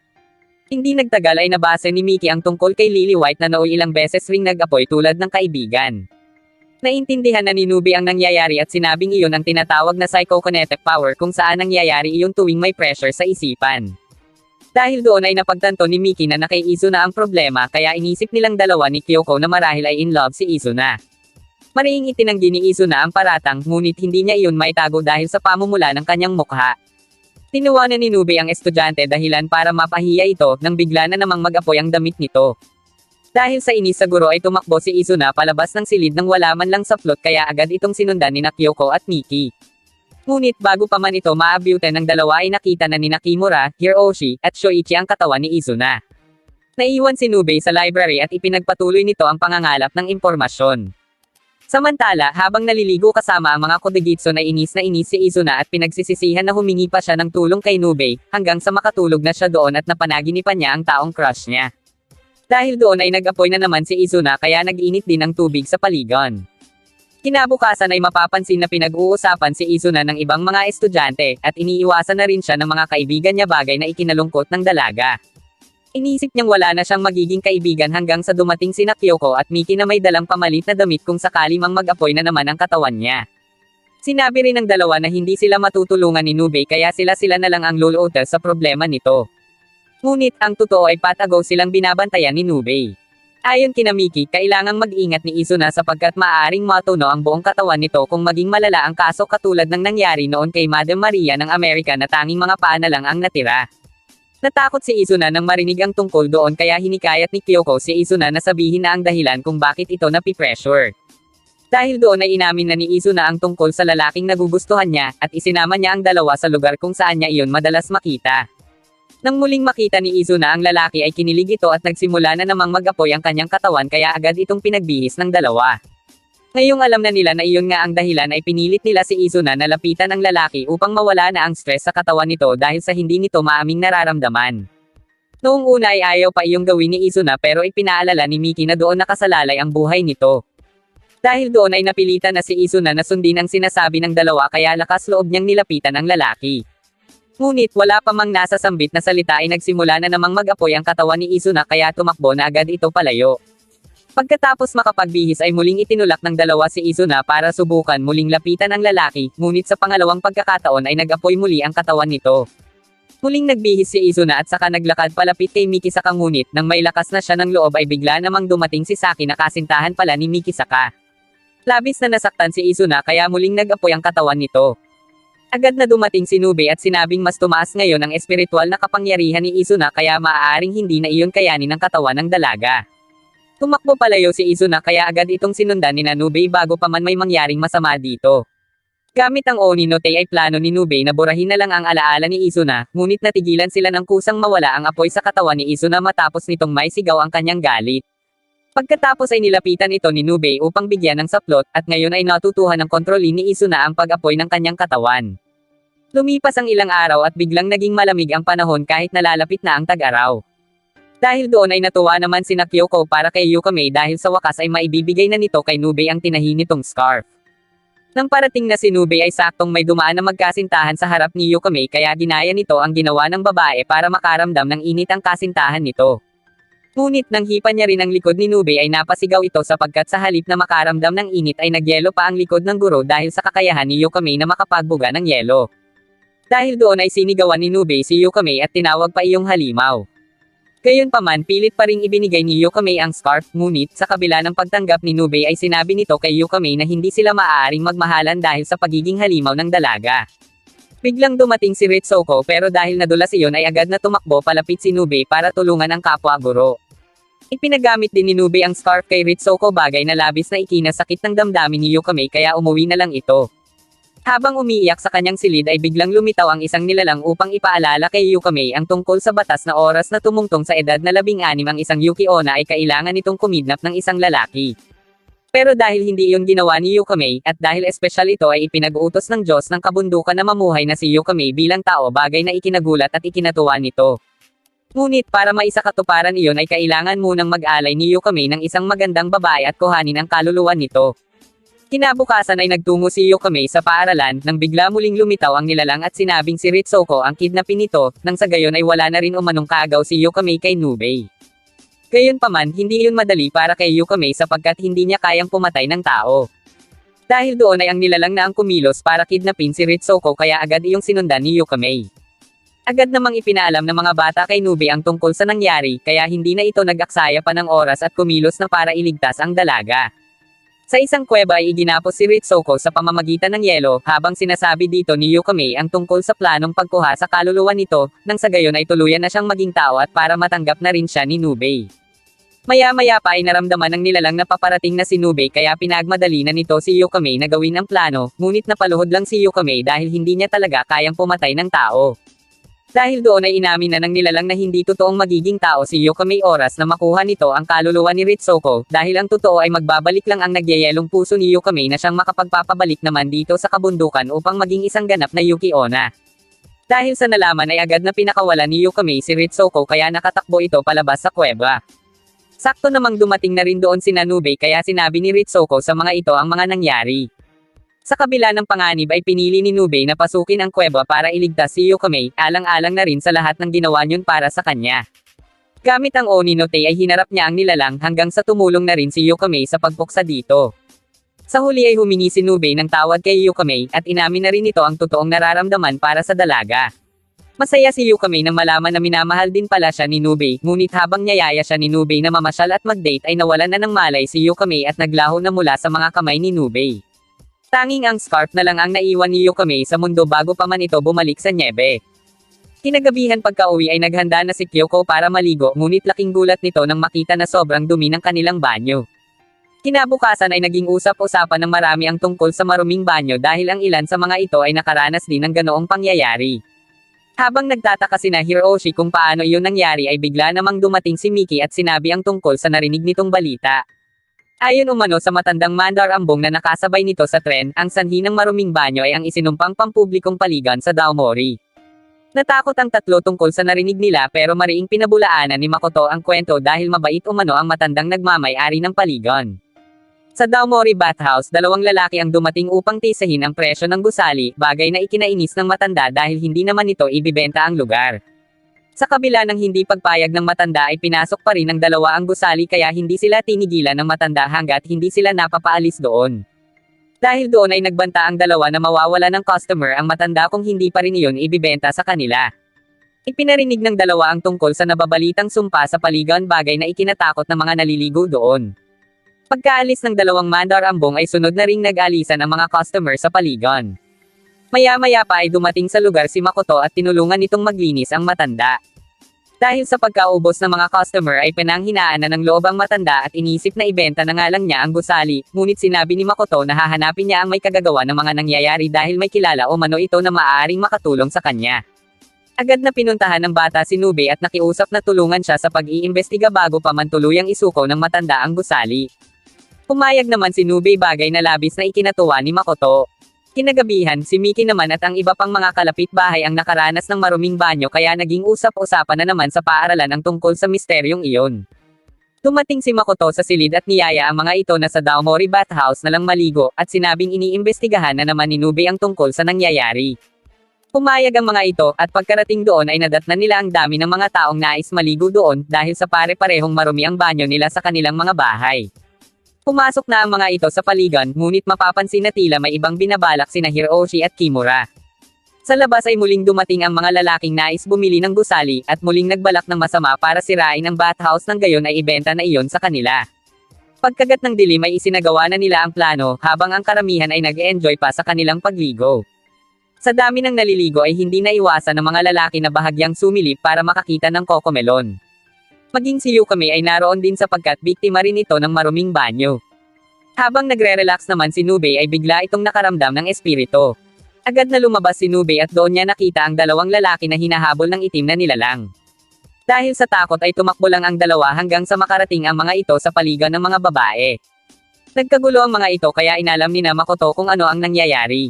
Hindi nagtagal ay nabasa ni Miki ang tungkol kay Lily White na nooy ilang beses ring nag-apoy tulad ng kaibigan. Naintindihan na ni Nubei ang nangyayari at sinabing iyon ang tinatawag na psychokinetic power kung saan nangyayari iyon tuwing may pressure sa isipan. Dahil doon ay napagtanto ni Miki na kay Izuna ang problema kaya inisip nilang dalawa ni Kyoko na marahil ay in love si Izuna. Mariing itinanggi ni Izuna ang paratang ngunit hindi niya iyon maitago dahil sa pamumula ng kanyang mukha. Tinuwanan ni Nubei ang estudyante dahilan para mapahiya ito nang bigla na namang mag-apoy ang damit nito. Dahil sa inis sa guro ay tumakbo si Izuna palabas ng silid nang wala man lang saplot kaya agad itong sinundan ni Kyoko at Miki. Ngunit bago pa man ito maabyutan ng dalawa ay nakita na ni Kimura, Hiroshi, at Shoichi ang katawan ni Izuna. Naiwan si Nubei sa library at ipinagpatuloy nito ang pangangalap ng impormasyon. Samantala, habang naliligo kasama ang mga Kodegitsu na inis si Izuna at pinagsisisihan na humingi pa siya ng tulong kay Nubei, hanggang sa makatulog na siya doon at napanaginipan niya ang taong crush niya. Dahil doon ay nag-apoy na naman si Izuna kaya nag-init din ang tubig sa paligon. Kinabukasan ay mapapansin na pinag-uusapan si Izuna ng ibang mga estudyante, at iniiwasan na rin siya ng mga kaibigan niya bagay na ikinalungkot ng dalaga. Inisip niyang wala na siyang magiging kaibigan hanggang sa dumating sina Kyoko at Miki na may dalang pamalit na damit kung sakali mang mag-apoy na naman ang katawan niya. Sinabi rin ng dalawa na hindi sila matutulungan ni Nubei kaya sila na lang ang luluotel sa problema nito. Ngunit ang totoo ay patago silang binabantayan ni Nubei. Ayon kina Miki, kailangang mag-ingat ni Izuna sapagkat maaaring matuno ang buong katawan nito kung maging malala ang kaso katulad ng nangyari noon kay Madam Maria ng Amerika na tanging mga paa na lang ang natira. Natakot si Izuna nang marinig ang tungkol doon kaya hinikayat ni Kyoko si Izuna na sabihin na ang dahilan kung bakit ito napipressure. Dahil doon ay inamin na ni Izuna ang tungkol sa lalaking nagugustuhan niya, at isinama niya ang dalawa sa lugar kung saan niya iyon madalas makita. Nang muling makita ni Izuna ang lalaki ay kinilig ito at nagsimula na namang mag-apoy ang kanyang katawan kaya agad itong pinagbihis ng dalawa. Ngayong alam na nila na iyon nga ang dahilan ay pinilit nila si Izuna na lapitan ang lalaki upang mawala na ang stress sa katawan nito dahil sa hindi nito maaming nararamdaman. Noong una ay ayaw pa iyong gawin ni Izuna pero ipinaalala ni Miki na doon nakasalalay ang buhay nito. Dahil doon ay napilitan na si Izuna na sundin ang sinasabi ng dalawa kaya lakas loob niyang nilapitan ang lalaki. Ngunit wala pa mang nasa sambit na salita ay nagsimula na namang mag-apoy ang katawan ni Izuna kaya tumakbo na agad ito palayo. Pagkatapos makapagbihis ay muling itinulak ng dalawa si Izuna para subukan muling lapitan ang lalaki, ngunit sa pangalawang pagkakataon ay nag-apoy muli ang katawan nito. Muling nagbihis si Izuna at saka naglakad palapit kay Miki Saka ngunit nang may lakas na siya ng loob ay bigla namang dumating si Saki na kasintahan pala ni Miki Saka. Labis na nasaktan si Izuna kaya muling nag-apoy ang katawan nito. Agad na dumating si Nube at sinabing mas tumaas ngayon ang espiritual na kapangyarihan ni Izuna kaya maaaring hindi na iyon kayanin ng katawan ng dalaga. Tumakbo palayo si Izuna kaya agad itong sinundan ni Nube bago pa man may mangyaring masama dito. Gamit ang Oni no Te ay plano ni Nube na burahin na lang ang alaala ni Izuna, ngunit natigilan sila ng kusang mawala ang apoy sa katawan ni Izuna matapos nitong may sigaw ang kanyang galit. Pagkatapos ay nilapitan ito ni Nube upang bigyan ng saplot, at ngayon ay natutuhan ng kontrolin ni Izuna ang pag-apoy ng kanyang katawan. Lumipas ang ilang araw at biglang naging malamig ang panahon kahit nalalapit na ang tag-araw. Dahil doon ay natuwa naman sina Kyoko para kay Yukame dahil sa wakas ay maibibigay na nito kay Nube ang tinahi nitong scarf. Nang parating na si Nube ay saktong may dumaan na magkasintahan sa harap ni Yukame kaya ginaya nito ang ginawa ng babae para makaramdam ng init ang kasintahan nito. Ngunit nang hipa niya rin ang likod ni Nube ay napasigaw ito sapagkat sa halip na makaramdam ng init ay nagyelo pa ang likod ng guro dahil sa kakayahan ni Yukame na makapagbuga ng yelo. Dahil doon ay sinigawan ni Nube si Yukame at tinawag pa iyong halimaw. Gayunpaman pilit pa ring ibinigay ni Yukame ang scarf, ngunit sa kabila ng pagtanggap ni Nube ay sinabi nito kay Yukame na hindi sila maaaring magmahalan dahil sa pagiging halimaw ng dalaga. Biglang dumating si Ritsuko pero dahil nadulas iyon ay agad na tumakbo palapit si Nube para tulungan ang kapwa guro. Ipinagamit din ni Nube ang scarf kay Ritsuko bagay na labis na ikinasakit ng damdamin ni Yukame kaya umuwi na lang ito. Habang umiiyak sa kanyang silid ay biglang lumitaw ang isang nilalang upang ipaalala kay Yukame ang tungkol sa batas na oras na tumungtong sa edad na 16 ang isang Yuki-onna ay kailangan itong kumidnap ng isang lalaki. Pero dahil hindi iyon ginawa ni Yukame, at dahil espesyal ito ay ipinag-utos ng Diyos ng kabundukan na mamuhay na si Yukame bilang tao bagay na ikinagulat at ikinatuwa nito. Ngunit para maisakatuparan iyon ay kailangan munang mag-alay ni Yukame ng isang magandang babae at kuhanin ang kaluluwa nito. Kinabukasan ay nagtungo si Yukame sa paaralan, nang bigla muling lumitaw ang nilalang at sinabing si Ritsuko ang kidnapin nito, nang sa gayon ay wala na rin umanong kaagaw si Yukame kay Nube. Gayunpaman, hindi iyon madali para kay Yukame sapagkat hindi niya kayang pumatay ng tao. Dahil doon ay ang nilalang na ang kumilos para kidnapin si Ritsuko kaya agad iyong sinundan ni Yukame. Agad namang ipinaalam ng mga bata kay Nube ang tungkol sa nangyari, kaya hindi na ito nag-aksaya pa ng oras at kumilos na para iligtas ang dalaga. Sa isang kuweba ay iginapos si Ritsuko sa pamamagitan ng yelo, habang sinasabi dito ni Yukame ang tungkol sa planong pagkuha sa kaluluwa nito, nang sa gayon ay tuluyan na siyang maging tao at para matanggap na rin siya ni Nube. Maya-maya pa ay naramdaman ng nilalang na paparating na si Nube kaya pinagmadali na nito si Yukame na gawin ang plano, ngunit napaluhod lang si Yukame dahil hindi niya talaga kayang pumatay ng tao. Dahil doon ay inamin na ng nilalang na hindi totoong magiging tao si Yukame oras na makuha nito ang kaluluwa ni Ritsuko, dahil ang totoo ay magbabalik lang ang nagyayelong puso ni Yukame na siyang makapagpapabalik naman dito sa kabundukan upang maging isang ganap na Yuki-onna. Dahil sa nalaman ay agad na pinakawalan ni Yukame si Ritsuko kaya nakatakbo ito palabas sa kuweba. Sakto namang dumating na rin doon si Nube kaya sinabi ni Ritsuko sa mga ito ang mga nangyari. Sa kabila ng panganib ay pinili ni Nube na pasukin ang kuweba para iligtas si Yukame, alang-alang na rin sa lahat ng ginawa niyon para sa kanya. Gamit ang Oni no Te ay hinarap niya ang nilalang hanggang sa tumulong na rin si Yukame sa pagpuksa dito. Sa huli ay humingi si Nube ng tawad kay Yukame at inamin na rin ito ang totoong nararamdaman para sa dalaga. Masaya si Yukame nang malaman na minamahal din pala siya ni Nube, ngunit habang niyayaya siya ni Nube na mamasyal at mag-date ay nawalan na ng malay si Yukame at naglaho na mula sa mga kamay ni Nube. Tanging ang scarf na lang ang naiwan ni Yukame sa mundo bago pa man ito bumalik sa nyebe. Kinagabihan pagka-uwi ay naghanda na si Kyoko para maligo, ngunit laking gulat nito nang makita na sobrang dumi ng kanilang banyo. Kinabukasan ay naging usap-usapan ng marami ang tungkol sa maruming banyo dahil ang ilan sa mga ito ay nakaranas din ng ganoong pangyayari. Habang nagtataka sina Hiroshi kung paano iyon nangyari ay bigla namang dumating si Miki at sinabi ang tungkol sa narinig nitong balita. Ayon umano sa matandang mandar ambong na nakasabay nito sa tren, ang sanhi ng maruming banyo ay ang isinumpang pampublikong paligan sa Daomori. Natakot ang tatlo tungkol sa narinig nila pero mariing pinabulaanan ni Makoto ang kwento dahil mabait umano ang matandang nagmamay-ari ng paligan. Sa Daomori Bathhouse, dalawang lalaki ang dumating upang tisahin ang presyo ng gusali, bagay na ikinainis ng matanda dahil hindi naman ito ibibenta ang lugar. Sa kabila ng hindi pagpayag ng matanda ay pinasok pa rin ng dalawa ang gusali kaya hindi sila tinigilan ng matanda hanggat hindi sila napapaalis doon. Dahil doon ay nagbanta ang dalawa na mawawala ng customer ang matanda kung hindi pa rin iyon ibibenta sa kanila. Ipinarinig ng dalawa ang tungkol sa nababalitang sumpa sa paligan bagay na ikinatakot ng mga naliligo doon. Pagkaalis ng dalawang mandar ambong ay sunod na ring nag-alisan ang mga customer sa paligan. Maya-maya pa ay dumating sa lugar si Makoto at tinulungan nitong maglinis ang matanda. Dahil sa pagkaubos ng mga customer ay pinanghinaan na ng loob ang matanda at inisip na ibenta na nga lang niya ang gusali, ngunit sinabi ni Makoto na hahanapin niya ang may kagagawa ng mga nangyayari dahil may kilala o mano ito na maaaring makatulong sa kanya. Agad na pinuntahan ng bata si Nube at nakiusap na tulungan siya sa pag-iimbestiga bago pa man tuluyang isuko ng matanda ang gusali. Pumayag naman si Nube, bagay na labis na ikinatuwa ni Makoto. Kinagabihan, si Miki naman at ang iba pang mga kalapit-bahay ang nakaranas ng maruming banyo kaya naging usap-usapan na naman sa paaralan ang tungkol sa misteryong iyon. Dumating si Makoto sa silid at niyaya ang mga ito na sa Daomori Bathhouse na lang maligo, at sinabing iniimbestigahan na naman ni Nube ang tungkol sa nangyayari. Pumayag ang mga ito, at pagkarating doon ay nadatnan nila ang dami ng mga taong nais maligo doon, dahil sa pare-parehong marumi ang banyo nila sa kanilang mga bahay. Pumasok na ang mga ito sa paligan, ngunit mapapansin na tila may ibang binabalak sina Hiroshi at Kimura. Sa labas ay muling dumating ang mga lalaking nais bumili ng gusali, at muling nagbalak ng masama para sirain ang bathhouse nang gayon ay ibenta na iyon sa kanila. Pagkagat ng dilim ay isinagawa na nila ang plano, habang ang karamihan ay nag-enjoy pa sa kanilang pagligo. Sa dami ng naliligo ay hindi naiwasan ng mga lalaki na bahagyang sumilip para makakita ng Cocomelon. Maging si Yukame ay naroon din sapagkat biktima rin ito ng maruming banyo. Habang nagre-relax naman si Nube ay bigla itong nakaramdam ng espiritu. Agad na lumabas si Nube at doon niya nakita ang dalawang lalaki na hinahabol ng itim na nilalang. Dahil sa takot ay tumakbo lang ang dalawa hanggang sa makarating ang mga ito sa paligan ng mga babae. Nagkagulo ang mga ito kaya inalam ni Makoto kung ano ang nangyayari.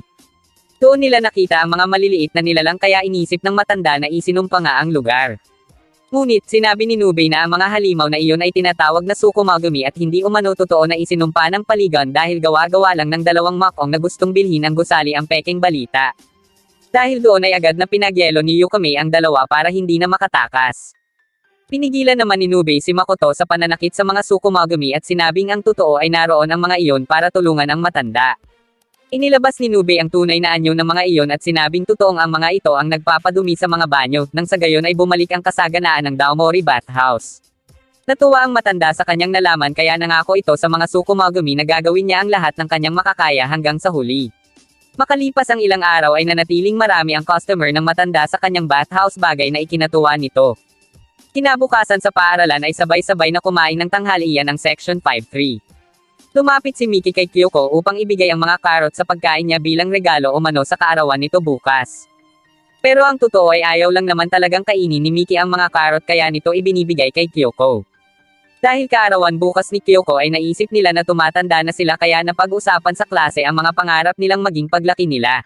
Doon nila nakita ang mga maliliit na nilalang kaya inisip ng matanda na isinumpa nga ang lugar. Ngunit, sinabi ni Nube na ang mga halimaw na iyon ay tinatawag na Tsukumogami at hindi umano totoo na isinumpa ng paligan dahil gawa-gawa lang ng dalawang makong na gustong bilhin ang gusali ang peking balita. Dahil doon ay agad na pinagyelo ni Yukame ang dalawa para hindi na makatakas. Pinigilan naman ni Nube si Makoto sa pananakit sa mga Tsukumogami at sinabing ang totoo ay naroon ang mga iyon para tulungan ang matanda. Inilabas ni Nube ang tunay na anyo ng mga iyon at sinabing totoong ang mga ito ang nagpapadumi sa mga banyo, nang sa gayon ay bumalik ang kasaganaan ng Daomori Bathhouse. Natuwa ang matanda sa kanyang nalaman kaya nangako ito sa mga Tsukumogami na gagawin niya ang lahat ng kanyang makakaya hanggang sa huli. Makalipas ang ilang araw ay nanatiling marami ang customer ng matanda sa kanyang bathhouse, bagay na ikinatuwa nito. Kinabukasan sa paaralan ay sabay-sabay na kumain ng tanghalian ang Section 5-3. Lumapit si Miki kay Kyoko upang ibigay ang mga karot sa pagkain niya bilang regalo o mano sa kaarawan nito bukas. Pero ang totoo ay ayaw lang naman talagang kainin ni Miki ang mga karot kaya nito ibinibigay kay Kyoko. Dahil kaarawan bukas ni Kyoko ay naisip nila na tumatanda na sila kaya napag-usapan sa klase ang mga pangarap nilang maging paglaki nila.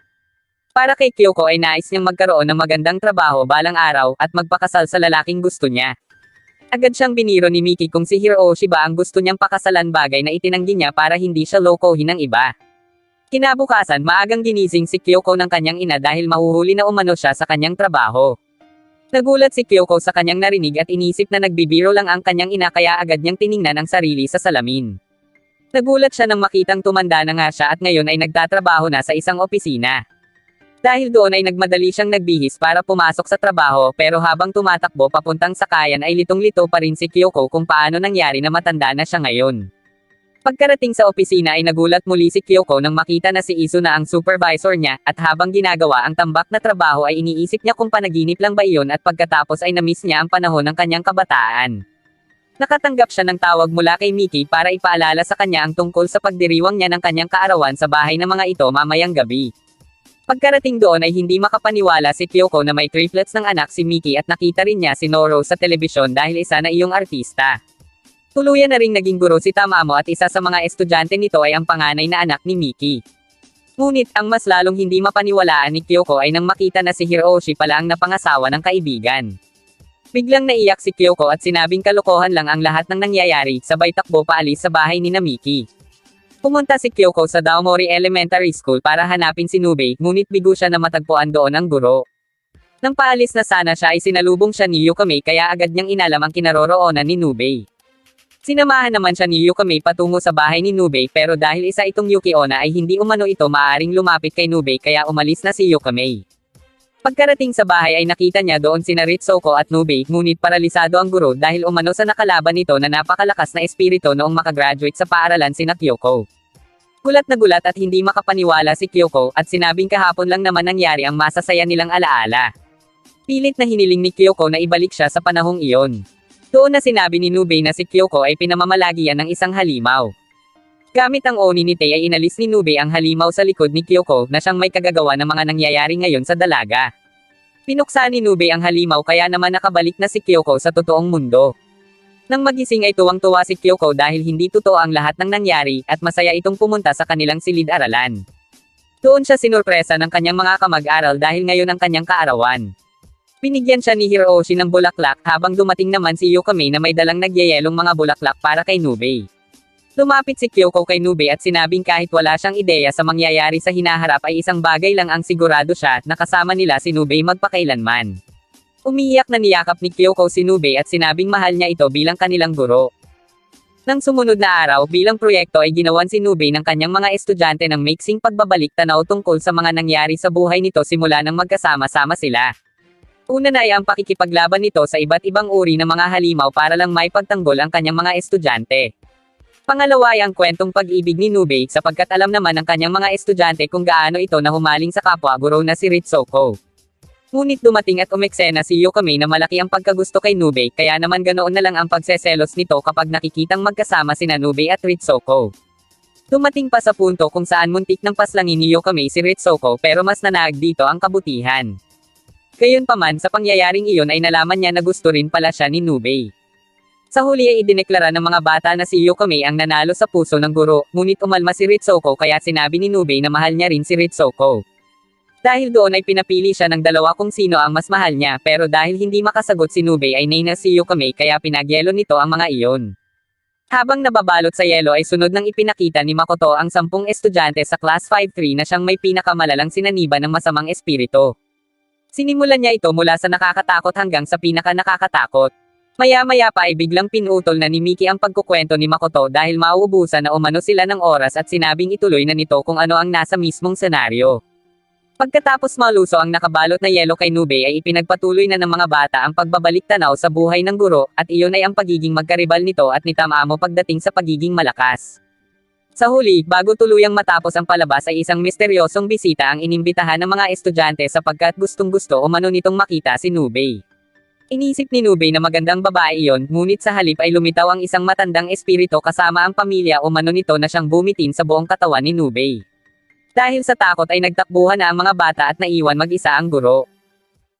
Para kay Kyoko ay nais niyang magkaroon ng magandang trabaho balang araw at magpakasal sa lalaking gusto niya. Agad siyang biniro ni Miki kung si Hiroshi ba ang gusto niyang pakasalan, bagay na itinanggi niya para hindi siya lokohin ng iba. Kinabukasan maagang ginising si Kyoko ng kanyang ina dahil mahuhuli na umano siya sa kanyang trabaho. Nagulat si Kyoko sa kanyang narinig at inisip na nagbibiro lang ang kanyang ina kaya agad niyang tiningnan ang sarili sa salamin. Nagulat siya nang makitang tumanda na nga siya at ngayon ay nagtatrabaho na sa isang opisina. Dahil doon ay nagmadali siyang nagbihis para pumasok sa trabaho, pero habang tumatakbo papuntang sakayan ay litong-lito pa rin si Kyoko kung paano nangyari na matanda na siya ngayon. Pagkarating sa opisina ay nagulat muli si Kyoko nang makita na si Isu na ang supervisor niya, at habang ginagawa ang tambak na trabaho ay iniisip niya kung panaginip lang ba iyon, at pagkatapos ay namiss niya ang panahon ng kanyang kabataan. Nakatanggap siya ng tawag mula kay Miki para ipaalala sa kanya ang tungkol sa pagdiriwang niya ng kanyang kaarawan sa bahay ng mga ito mamayang gabi. Pagkarating doon ay hindi makapaniwala si Kyoko na may triplets ng anak si Miki at nakita rin niya si Noro sa telebisyon dahil isa na iyong artista. Tuluyan na ring naging guro si Tamamo at isa sa mga estudyante nito ay ang panganay na anak ni Miki. Ngunit ang mas lalong hindi mapaniwalaan ni Kyoko ay nang makita na si Hiroshi pala ang napangasawa ng kaibigan. Biglang naiyak si Kyoko at sinabing kalokohan lang ang lahat ng nangyayari, sabay takbo paalis sa bahay ni Miki. Pumunta si Kyoko sa Daomori Elementary School para hanapin si Nube, ngunit bigo siya na matagpuan doon ang guro. Nang paalis na sana siya ay sinalubong siya ni Yukame kaya agad niyang inalam ang kinaroroonan ni Nube. Sinamahan naman siya ni Yukame patungo sa bahay ni Nube, pero dahil isa itong Yuki-onna ay hindi umano ito maaring lumapit kay Nube kaya umalis na si Yukame. Pagkarating sa bahay ay nakita niya doon sina Ritsoko at Nube, ngunit paralisado ang guro dahil umano sa nakalaban nito na napakalakas na espiritu noong makagraduate sa paaralan sina Kyoko. Gulat na gulat at hindi makapaniwala si Kyoko at sinabing kahapon lang naman nangyari ang masasaya nilang alaala. Pilit na hiniling ni Kyoko na ibalik siya sa panahong iyon. Doon na sinabi ni Nubei na si Kyoko ay pinamamalagian ng isang halimaw. Gamit ang oni ni Tae ay inalis ni Nubei ang halimaw sa likod ni Kyoko na siyang may kagagawa ng mga nangyayari ngayon sa dalaga. Pinuksan ni Nubei ang halimaw kaya naman nakabalik na si Kyoko sa totoong mundo. Nang magising ay tuwang-tuwa si Kyoko dahil hindi totoo ang lahat ng nangyari at masaya itong pumunta sa kanilang silid-aralan. Doon siya sinurpresa ng kanyang mga kamag-aral dahil ngayon ang kanyang kaarawan. Binigyan siya ni Hiroshi ng bulaklak habang dumating naman si Yukame na may dalang nagyayelong mga bulaklak para kay Nubei. Lumapit si Kyoko kay Nubei at sinabing kahit wala siyang ideya sa mangyayari sa hinaharap ay isang bagay lang ang sigurado siya na kasama nila si Nubei magpakailanman. Umiiyak na niyakap ni Kyoko si Nubei at sinabing mahal niya ito bilang kanilang guro. Nang sumunod na araw bilang proyekto ay ginawan si Nubei ng kanyang mga estudyante ng maiksing pagbabalik tanaw tungkol sa mga nangyari sa buhay nito simula nang magkasama-sama sila. Una na ay ang pakikipaglaban nito sa iba't ibang uri ng mga halimaw para lang maipagtanggol ang kanyang mga estudyante. Pangalawa ay ang kwentong pag-ibig ni Nubei sapagkat alam naman ng kanyang mga estudyante kung gaano ito nahumaling sa kapwa guro na si Ritsuko. Ngunit dumating at umeksena si Yukame na malaki ang pagkagusto kay Nubei kaya naman ganoon na lang ang pagseselos nito kapag nakikitang magkasama sina Nubei at Ritsuko. Dumating pa sa punto kung saan muntik ng paslangin ni Yukame si Ritsuko pero mas nanaag dito ang kabutihan. Gayunpaman sa pangyayaring iyon ay nalaman niya na gusto rin pala siya ni Nubei. Sa huli ay idineklara ng mga bata na si Yukame ang nanalo sa puso ng guro, ngunit umalma si Ritsuko kaya sinabi ni Nubei na mahal niya rin si Ritsuko. Dahil doon ay pinapili siya ng dalawa kung sino ang mas mahal niya pero dahil hindi makasagot si Nubei ay nainas si Yukame kaya pinagyelo nito ang mga iyon. Habang nababalot sa yelo ay sunod nang ipinakita ni Makoto ang 10 estudyante sa Class 5-3 na siyang may pinakamalalang sinaniba ng masamang espiritu. Sinimulan niya ito mula sa nakakatakot hanggang sa pinaka-nakakatakot. Maya-maya pa ay biglang pinutol na ni Miki ang pagkukwento ni Makoto dahil mauubusan na umano sila ng oras at sinabing ituloy na nito kung ano ang nasa mismong senaryo. Pagkatapos maluso ang nakabalot na yelo kay Nubei ay ipinagpatuloy na ng mga bata ang pagbabalik tanaw sa buhay ng guro at iyon ay ang pagiging magkaribal nito at ni Tamamo pagdating sa pagiging malakas. Sa huli, bago tuluyang matapos ang palabas ay isang misteryosong bisita ang inimbitahan ng mga estudyante sapagkat gustong-gusto umano nitong makita si Nubei. Inisip ni Nubei na magandang babae iyon, ngunit sa halip ay lumitaw ang isang matandang espiritu kasama ang pamilya umano nito na siyang bumitin sa buong katawan ni Nubei. Dahil sa takot ay nagtakbuhan na ang mga bata at naiwan mag-isa ang guro.